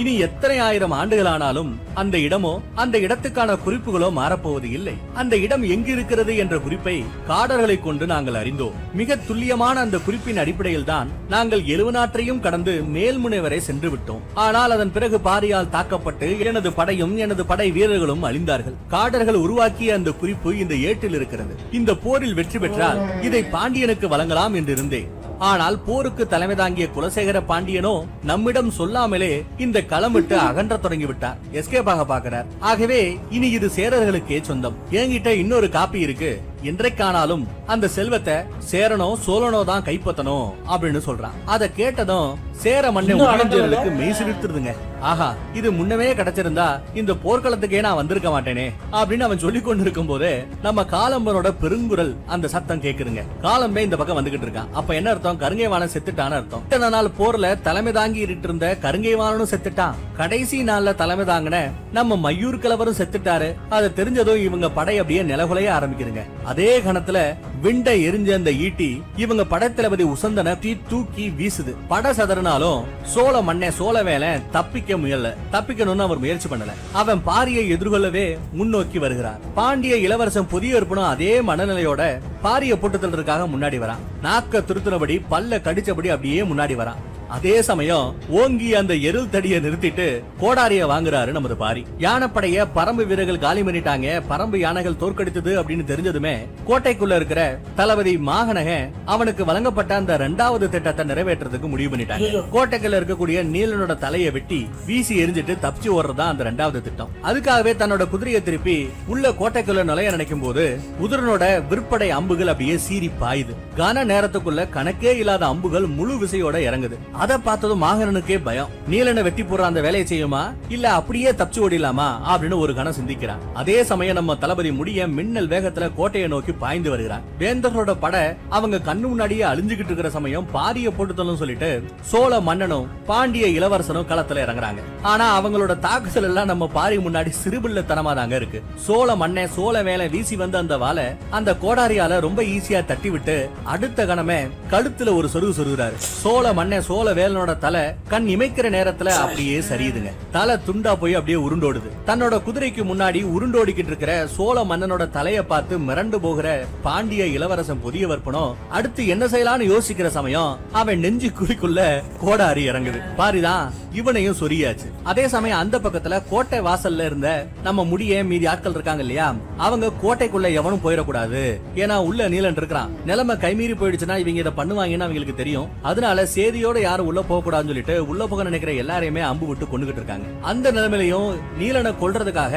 இனி எத்தனை ஆயிரம் ஆண்டுகள் ஆனாலும் அந்த இடமோ அந்த இடத்துக்கான குறிப்புகளோ மாறப்போவது இல்லை. அந்த இடம் எங்கு இருக்கிறது என்ற குறிப்பை காடர்களை கொண்டு நாங்கள் அறிந்தோம். மிக துல்லியமான அந்த குறிப்பின் அடிப்படையில் தான் நாங்கள் 70 நாட்டையும் கடந்து மேல்முனை வரை சென்று விட்டோம். ஆனால் அதன் பிறகு பாரியால் தாக்கப்பட்டு எனது படையும் எனது படை வீரர்களும் அழிந்தார்கள். காடர்கள் உருவாக்கிய அந்த குறிப்பு இந்த ஏட்டில் இருக்கிறது. இந்த போரில் வெற்றி பெற்றால் இதை பாண்டியனுக்கு வழங்கலாம் என்று இருந்தேன். ஆனால் போருக்கு தலைமை தாங்கிய குலசேகர பாண்டியனோ நம்மிடம் சொல்லாமலே இந்த களம் விட்டு அகன்ற தொடங்கி விட்டார். எஸ்கேப் ஆக பார்க்கிறார். ஆகவே இனி இது சேரர்களுக்கே சொந்தம். என்கிட்ட இன்னொரு காப்பி இருக்கு, என்றைக்கானாலும் அந்த செல்வத்தை சேரனோ சோழனோ தான் கைப்பற்றணும் அப்படின்னு சொல்றான். அதை கேட்டதும் சேர மன்னன் உதியஞ்சேரலுக்கு மெய் சிலிர்த்துதுங்க. ஆஹா, இது முன்னமே கிடைச்சிருந்தா இந்த போர்க்களத்துக்கே நான் வந்திருக்க மாட்டேனே அப்படின்னு அவன் சொல்லிக் கொண்டு இருக்கும் போதே நம்ம காலம்பனோட பெருங்குரல் அந்த சத்தம் கேக்குதுங்க. காலம்பே இந்த பக்கம் வந்துகிட்டு இருக்கான். அப்ப என்ன அர்த்தம்? கருங்கைவாணன் செத்துட்டான்னு அர்த்தம். இத்தனை நாள் போர்ல தலைமை தாங்கி இருந்த கருங்கைவாணனும் செத்துட்டான். கடைசி நாள்ல தலைமை தாங்கின நம்ம மயூர் கிழவரும் செத்துட்டாரு. அதை தெரிஞ்சதும் இவங்க படை அப்படியே நிலகுலைய ஆரம்பிக்குதுங்க. அதே கணத்துல விண்டை எரிஞ்ச அந்த ஈட்டி இவங்க படைத்தளபதி உசந்தனை தூக்கி வீசுது. பட சதறினாலும் சோழ மன்னே சோழ வேலை தப்பிக்கணும்னு அவர் முயற்சி பண்ணல. அவன் பாரியை எதிர்கொள்ளவே முன்னோக்கி வருகிறார். பாண்டிய இளவரசன் புதிய இருப்பனும் அதே மனநிலையோட பாரிய போட்டுதல்றதுக்காக முன்னாடி வரான். நாக்க திருத்துறபடி பல்ல கடிச்சபடி அப்படியே முன்னாடி வரான். அதே சமயம் ஓங்கி அந்த எருள் தடியை நிறுத்திட்டு கோடாரிய வாங்குறாரு நமது பாரி. யானைப்படைய பரம்பு வீரர்கள் காலி பண்ணிட்டாங்க. பரம்பு யானைகள் தோற்கடித்தது அப்படின்னு தெரிஞ்சதுமே கோட்டைக்குள்ள இருக்கிற தளபதி மாகனகன் அவனுக்கு வழங்கப்பட்ட அந்த 2வது திட்டத்தை நிறைவேற்றதுக்கு முடிவு பண்ணிட்டாங்க. கோட்டைக்குள்ள இருக்கக்கூடிய நீலனோட தலையை வெட்டி வீசி எரிஞ்சிட்டு தப்பிச்சு ஓடுறதா அந்த 2வது திட்டம். அதுக்காகவே தன்னோட குதிரையை திருப்பி உள்ள கோட்டைக்குள்ள நுழைய நினைக்கும் போது உதிரனோட விற்படை அம்புகள் அப்படியே சீறி பாயுது. கன நேரத்துக்குள்ள கணக்கே இல்லாத அம்புகள் முழு விசையோட இறங்குது. அதை பார்த்ததும் மாகனனுக்கே பயம். நீலனை வெட்டி போடுற அந்த வேலையை செய்யுமா இல்ல அப்படியே தப்பிச்சு ஓடிலாமா அப்படின்னு ஒரு கணம் சிந்திக்கிறான். அதே சமயம் நம்ம தளபதி முடிய மின்னல் வேகத்துல கோட்டையை நோக்கி பாய்ந்து வருகிறான். வேந்தர்களோட படை அவங்க கண்ணு முன்னாடியே அழிஞ்சுகிட்டு இருக்கிற சமயம் பாரிய போட்டுத்தலும் சொல்லிட்டு சோழ மன்னனும் பாண்டிய இளவரசனும் களத்துல இறங்குறாங்க. ஆனா அவங்களோட தாக்குதல் எல்லாம் நம்ம பாரி முன்னாடி சிறுபிள்ளத்தனமா தாங்க இருக்கு. சோழ மன்னன் சோழ வேலை வீசி வந்த அந்த வாளை அந்த கோடாரியால ரொம்ப ஈஸியா தட்டி விட்டு அடுத்த கணமே கழுத்துல ஒரு சொருகு சொருகிறாரு. சோழ மன்னன் சோழ வேலனோட தலை கண் இமைக்கிற நேரத்துல அப்படியே சரியுதுங்க. தலை துண்டா போய் அப்படியே உருண்டோடுது. தன்னோட குதிரைக்கு முன்னாடி உருண்டோடிக்கிட்டு இருக்கிற சோழ மன்னனோட தலைய பார்த்து மிரண்டு போகிற பாண்டிய இளவரசன் புதிய வற்பனும் அடுத்து என்ன செய்யலாம்னு யோசிக்கிற சமயம் அவன் நெஞ்சு குழிக்குள்ள கோடாரி இறங்குது. பாரிதான் இவனையும் சொரியாச்சு. அதே சமயம் அந்த பக்கத்துல கோட்டை வாசல்ல இருந்த நம்ம முடிய மீதி ஆட்கள் இருக்காங்க இல்லையா, அவங்க கோட்டைக்குள்ள எவனும் போயிடக்கூடாது, ஏன்னா உள்ள நீலன் இருக்கிறான், நிலைமை கைமீறி போயிடுச்சுன்னா இவங்க இதை பண்ணுவாங்கன்னு அவங்களுக்கு தெரியும். அதனால சேதியோட யாரும் உள்ள போக கூடாதுன்னு சொல்லிட்டு உள்ள போக நினைக்கிற எல்லாரையுமே அம்பு விட்டு கொண்டுகிட்டு இருக்காங்க. அந்த நிலைமையிலையும் நீலனை கொல்றதுக்காக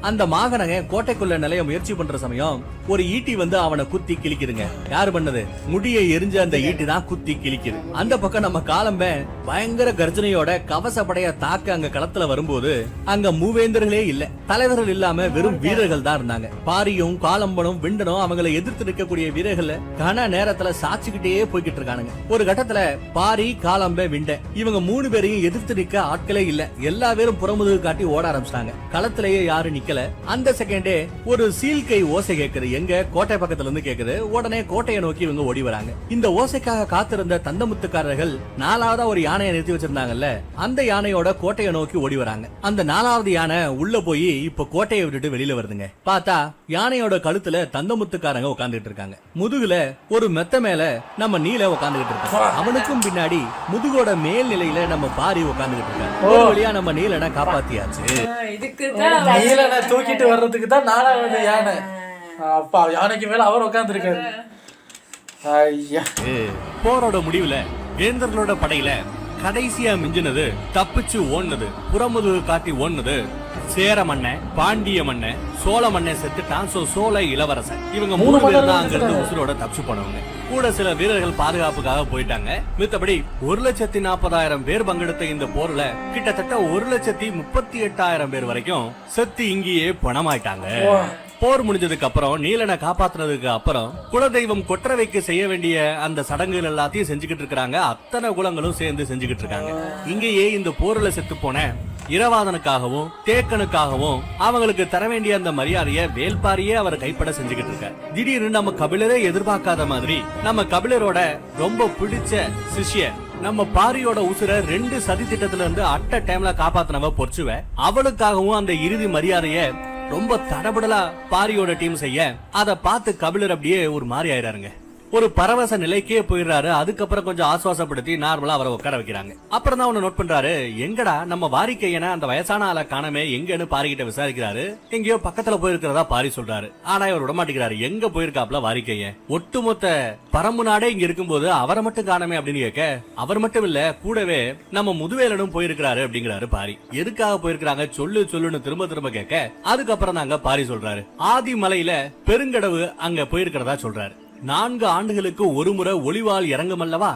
அந்த மாகனங்க கோட்டைக்குள்ள நிலைய முயற்சி பண்ற சமயம் ஒரு ஈட்டி வந்து அவனை குத்தி கிழிக்குதுங்க. யாரு பண்ணது? முடியை எரிஞ்ச அந்த ஈட்டி தான் குத்தி கிழிக்குது. அந்த பக்கம் நம்ம காலம்ப பயங்கர கர்ஜனையோட கவசப்படைய தாக்க அங்க களத்துல வரும்போது அங்க மூவேந்தர்களே இல்ல, தலைவர்கள் இல்லாம வெறும் வீரர்கள் தான் இருந்தாங்க. பாரியும் காலம்பனும் விண்டனும் அவங்களை எதிர்த்து நிற்கக்கூடிய வீரர்கள் கன நேரத்துல சாட்சிக்கிட்டே போய்கிட்டு இருக்கானுங்க. ஒரு கட்டத்துல பாரி காலம்ப விண்ட இவங்க 3 பேரையும் எதிர்த்து நிக்க ஆட்களே இல்ல, எல்லா பேரும் புறமுதுகு காட்டி ஓட ஆரம்பிச்சிட்டாங்க. களத்திலேயே யாரும் நிக்கல. அந்த செகண்டே ஒரு சீல்கை ஓசை கேக்குது, எங்க கோட்டை பக்கத்துல இருந்து கேக்குது. உடனே கோட்டையை நோக்கி இவங்க ஓடி வராங்க. இந்த ஓசைக்காக காத்திருந்த தந்தமுத்துக்காரர்கள் 4வதா ஒரு யானையை நிறுத்தி வச்சிருந்தாங்கல்ல, அந்த யானையோட கோட்டையை நோக்கி ஓடி வராங்க. அந்த 4வது யானை உள்ள போய் இப்ப கோட்டையை விட்டுட்டு வெளியில வருதுங்க. பார்த்தா யானையோட கழுத்துல தந்தமுத்துக்காரங்க உட்கார்ந்துட்டு இருக்காங்க. முதுகுல ஒரு மெத்த மேல நம்ம நீல உட்கார்ந்துட்டு இருக்காங்க. அவனுக்கும் பின்னாடி முதுகோட மேல் நிலையில நம்ம பாரி உட்கார்ந்துட்டு இருக்காங்க. ஒரு வழியா நம்ம நீலனை காப்பாத்தியாச்சு. நீலனை தூக்கிட்டு வர்றதுக்கு தான் 4வது யானை. அப்பா, யானைக்கு மேல அவர் உட்கார்ந்து இருக்காரு. ஐயா, போரோட முடிவுல வேந்தர்களோட படையில கடைசியா மிஞ்சினது, தப்பிச்சு ஓடுனது, புறமுதுகு காட்டி ஓடுனது சேர மன்னன், பாண்டிய மன்னன், சோழ மன்னன் செத்துட்டான். சோழ இளவரசன். இவங்க 3 பேர் தான் அங்க இருந்து உசுரோட தப்பிச்சு போனவங்க. கூட சில வீரர்கள் பாதுகாப்புக்காக போயிட்டாங்க. மித்தபடி 1,40,000 பேர் பங்கெடுத்த இந்த போர்ல கிட்டத்தட்ட 1,38,000 பேர் வரைக்கும் செத்து இங்கேயே பணமாயிட்டாங்க. போர் முடிஞ்சதுக்கு அப்புறம் நீலனை காப்பாத்துனதுக்கு அப்புறம் குலதெய்வம் கொற்றவைக்கு செய்ய வேண்டிய அந்த சடங்குகள் எல்லாத்தையும் செஞ்சுக்கிட்டு இருக்காங்க. அத்தனை குலங்களும் சேர்ந்து செஞ்சுக்கிட்டு இருக்காங்க. இங்கேயே இந்த போர்ல செத்து போன இரவாதனுக்காகவும் தேக்கனுக்காகவும் அவங்களுக்கு தர வேண்டிய அந்த மரியாதைய வேல்பாரியே அவர் கைப்பட செஞ்சுக்கிட்டு இருக்காரு. திடீர்னு நம்ம கபிலரே எதிர்பார்க்காத மாதிரி நம்ம கபிலரோட ரொம்ப பிடிச்ச சிஷ்ய நம்ம பாரியோட உசுர 2 சதி திட்டத்துல இருந்து அட்ட டைம்ல காப்பாத்தினவ பொறுச்சுவ, அவளுக்காகவும் அந்த இறுதி மரியாதைய ரொம்ப தடபடலா பாரியோட டீம் செய்ய அத பார்த்து கபிலர் அப்படியே ஒரு மாதிரி ஆயிராருங்க. ஒரு பரவச நிலைக்கே போயிடுறாரு. அதுக்கப்புறம் கொஞ்சம் ஆசுவாசப்படுத்தி நார்மலா அவரை உட்கார வைக்கிறாங்க. அப்புறம் தான் அவனை நோட் பண்றாரு, எங்கடா நம்ம வாரிக்கையனை அந்த வயசான ஆளை காணமே எங்கன்னு பாரிக்கிட்ட விசாரிக்கிறாரு. எங்கேயோ பக்கத்துல போயிருக்கிறதா பாரி சொல்றாரு. ஆனா இவர் விடமாட்டேங்கிறாரு. எங்க போயிருக்காப்ல வாரிக்கையன்? ஒட்டுமொத்த பரம்பு நாடே இங்க இருக்கும்போது அவரை மட்டும் காணமே அப்படின்னு கேட்க, அவர் மட்டும் இல்ல கூடவே நம்ம முதுவேலனும் போயிருக்கிறாரு அப்படிங்கிறாரு பாரி. எதுக்காக போயிருக்காங்க சொல்லுன்னு திரும்ப திரும்ப கேட்க, அதுக்கப்புறம் தாங்க பாரி சொல்றாரு, ஆதி மலையில பெருங்கடவு அங்க போயிருக்கிறதா சொல்றாரு. 4 ஆண்டுகளுக்கு ஒரு முறை ஒளிவால் இறங்குமல்லவா,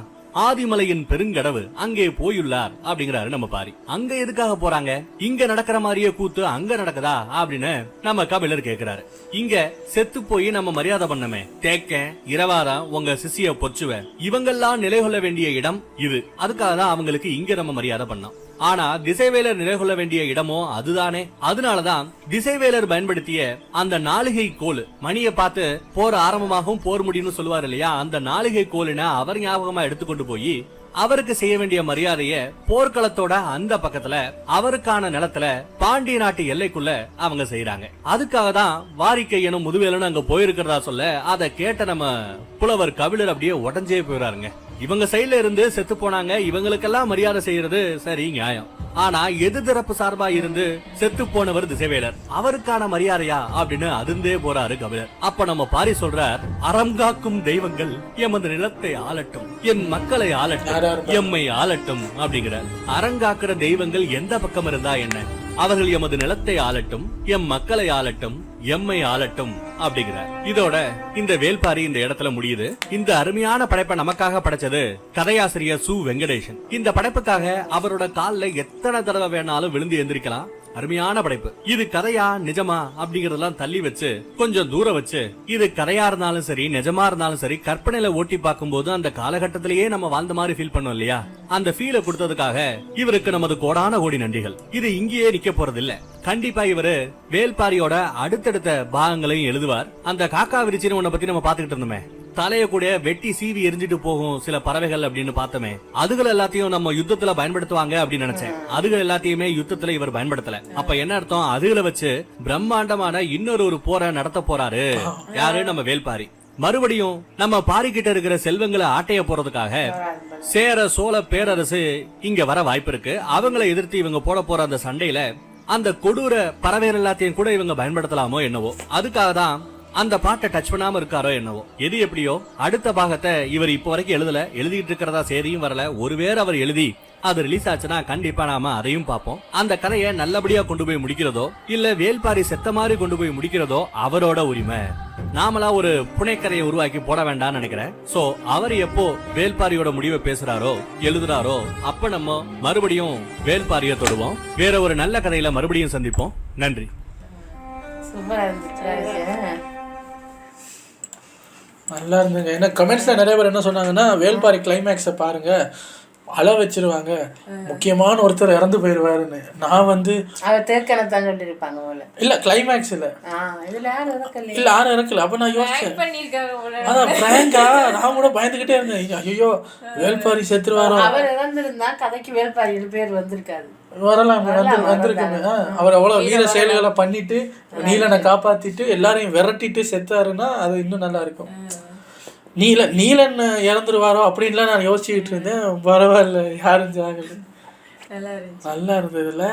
ஆதிமலையின் பெருங்கடவு அங்கே போயுள்ளார் அப்படிங்கிறாரு நம்ம பாரி. அங்க எதுக்காக போறாங்க? இங்க நடக்கிற மாதிரியே கூத்து அங்க நடக்குதா அப்படின்னு நம்ம கபிலர் கேக்குறாரு. இங்க செத்து போய் நம்ம மரியாதை பண்ணமே தேக்க இரவாரா உங்க சிசிய பொச்சுவ இவங்கெல்லாம் நிலை கொள்ள வேண்டிய இடம் இது. அதுக்காக தான் அவங்களுக்கு இங்க நம்ம மரியாதை பண்ணோம். ஆனா திசைவேலர் நிலை கொள்ள வேண்டிய இடமோ அதுதானே. அதனாலதான் திசைவேலர் பயன்படுத்திய அந்த நாளிகை கோல், மணியை பார்த்து போர் ஆரம்பமாகவும் போர் முடியும்னு சொல்லுவாரு இல்லையா, அந்த நாளிகை கோலின அவர் ஞாபகமா எடுத்துக்கொண்டு போய் அவருக்கு செய்ய வேண்டிய மரியாதைய போர்க்களத்தோட அந்த பக்கத்துல அவருக்கான நிலத்துல பாண்டிய நாட்டு எல்லைக்குள்ள அவங்க செய்யறாங்க. அதுக்காக தான் வாரிக்கையனும் முதுவேலனும் அங்க போயிருக்கிறதா சொல்ல அதை கேட்ட நம்ம புலவர் கபிலர் அப்படியே உடஞ்சே போயிறாருங்க. இவங்க சைடுல இருந்து செத்து போனாங்க, இவங்களுக்கெல்லாம் மரியாதை செய்யறது சரி நியாயம். ஆனா எதிர்த்தரப்பு சார்பா இருந்து செத்து போனவர் திசைவேலர், அவருக்கான மரியாதையா அப்படின்னு அதிர்ந்தே போறாரு கபிலர். அப்ப நம்ம பாரி சொல்றார், அறம் காக்கும் தெய்வங்கள் எமது நிலத்தை ஆளட்டும், என் மக்களை ஆளட்டும், எம்மை ஆளட்டும் அப்படிங்கிறார். அறங்காக்குற தெய்வங்கள் எந்த பக்கம் இருந்தா என்ன, அவர்கள் எமது நிலத்தை ஆளட்டும், எம் மக்களை ஆளட்டும், எம்மை ஆளட்டும் அப்படிங்கிறார். இதோட இந்த வேல்பாரி இந்த இடத்துல முடியுது. இந்த அருமையான படைப்பை நமக்காக படைச்சது கதையாசிரியர் சு வெங்கடேசன். இந்த படைப்புக்காக அவரோட கால்ல எத்தனை தடவை வேணாலும் விழுந்து எந்திரிக்கலாம். அருமையான படைப்பு. இது கதையா நிஜமா அப்படிங்கறதெல்லாம் தள்ளி வச்சு கொஞ்சம் தூரம் வச்சு இது கதையா இருந்தாலும் சரி நிஜமா இருந்தாலும் சரி கற்பனையில ஓட்டி பார்க்கும் போது அந்த காலகட்டத்திலேயே நம்ம வாழ்ந்த மாதிரி ஃபீல் பண்ணோம் இல்லையா, அந்த ஃபீலை கொடுத்ததுக்காக இவருக்கு நமது கோடான கோடி நன்றிகள். இது இங்கேயே நிக்க போறது இல்ல. கண்டிப்பா இவரு வேல்பாரியோட அடுத்தடுத்த பாகங்களையும் எழுதுவார். அந்த காக்கா விரிச்சின்னு ஒன்ன பத்தி நம்ம பாத்துக்கிட்டு இருந்தோமே, தலைய கூட வெட்டி சீவி எரிஞ்சிட்டு போகும் சில பறவைகள் அப்படின்னு பார்த்தோமே, அதுகள் எல்லாத்தையும் நம்ம யுத்தத்துல பயன்படுத்துவாங்க அப்படின்னு நினைச்சேன். அதுகள் எல்லாத்தையுமே யுத்தத்துல இவர் பயன்படுத்தல. அப்ப என்ன அர்த்தம்? அதுகளை வச்சு பிரம்மாண்டமான இன்னொரு போரை நடத்த போறாரு யாரு? நம்ம வேல்பாரி. மறுபடியும் நம்ம பாரிக்கிட்ட இருக்கிற செல்வங்களை ஆட்டைய போறதுக்காக சேர சோழ பேரரசு இங்க வர வாய்ப்பு இருக்கு. அவங்களை எதிர்த்து இவங்க போட போற அந்த சண்டையில அந்த கொடூர பறவைகள் எல்லாத்தையும் கூட இவங்க பயன்படுத்தலாமோ என்னவோ. அதுக்காக தான் அந்த பாட்டை டச் பண்ணாம இருக்காரோ என்னவோ. எது எப்படியோ அடுத்த பாகத்தை இவர் இப்ப வரைக்கும் எழுதிட்டு இருக்கிறதா செய்தியும் வரல. ஒருவேளை அவர் எழுதி அது ரிலீஸ் ஆச்சுன்னா கண்டிப்பா நாம அதையும் பார்ப்போம். அந்த கதையை நல்லபடியா கொண்டு போய் முடிக்கிறதோ இல்ல வேல்பாரி செத்த மாதிரி கொண்டு போய் முடிக்கிறதோ அவரோட உரிமை. நாமளா ஒரு புனைக்கதையை உருவாக்கி போட வேண்டாம்னு நினைக்கிறேன். சோ அவர் எப்போ வேல்பாரியோட முடிவை பேசுறாரோ எழுதுறாரோ அப்ப நம்ம மறுபடியும் வேல்பாரிய தொடுவோம். வேற ஒரு நல்ல கதையில மறுபடியும் சந்திப்போம். நன்றி. சூப்பரா இருந்துச்சு. நல்லா இருந்துங்க. ஏன்னா கமெண்ட்ஸில் நிறைய பேர் என்ன சொன்னாங்கன்னா வேல்பாரி கிளைமேக்ஸை பாருங்க அழ வச்சிருவாங்க, முக்கியமான ஒருத்தர் இறந்து போயிடுவாருன்னு. நான் வந்து அவர் தேர்க்கணத்தான் சொல்லியிருப்பாங்க போல. இல்லை கிளைமேக்ஸ் இல்லை இதில் யாரும் இறக்கல. இல்லை யாரும் இறக்கல. அப்போ நான் யோசிச்சேன் அதான் பிராங்கா. நான் கூட பயந்துக்கிட்டே இருந்தேன், ஐயோ வேல்பாரி செத்துருவாரோ. அவர் இறந்துருந்தா கதைக்கு வேல்பாரின்னு பேர் வந்திருக்காது. வரலாம் வந்திருக்குமே. அவர் அவ்வளோ வீர செயல்களை பண்ணிட்டு நீலனை காப்பாத்திட்டு எல்லாரையும் விரட்டிட்டு செத்தாருன்னா அது இன்னும் நல்லா இருக்கும். நீலன் இறந்துருவாரோ அப்படின்லாம் நான் யோசிச்சுக்கிட்டு இருந்தேன். பரவாயில்ல, யாரும் ஜாகல. நல்லா இருந்ததுல.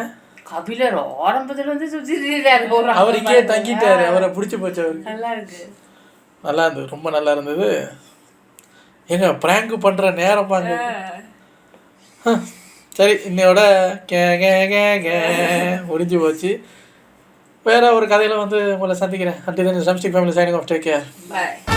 கபிலர் ஆரம்பத்துல வந்து சுத்திட்டாரு, அவர் இங்கே தங்கிட்டாரு. அவரை பிடிச்சி போச்சு அவருக்கு. நல்லா இருக்கு, நல்லா இருந்தது, ரொம்ப நல்லா இருந்தது. எங்க பிராங்க் பண்ற நேரம் பாங்க. சரி, இன்னையோட முடிஞ்சு போச்சு. வேற ஒரு கதையில வந்து உங்களை சந்திக்கிறேன். Until then, Drumstick family signing off. Take care. Bye.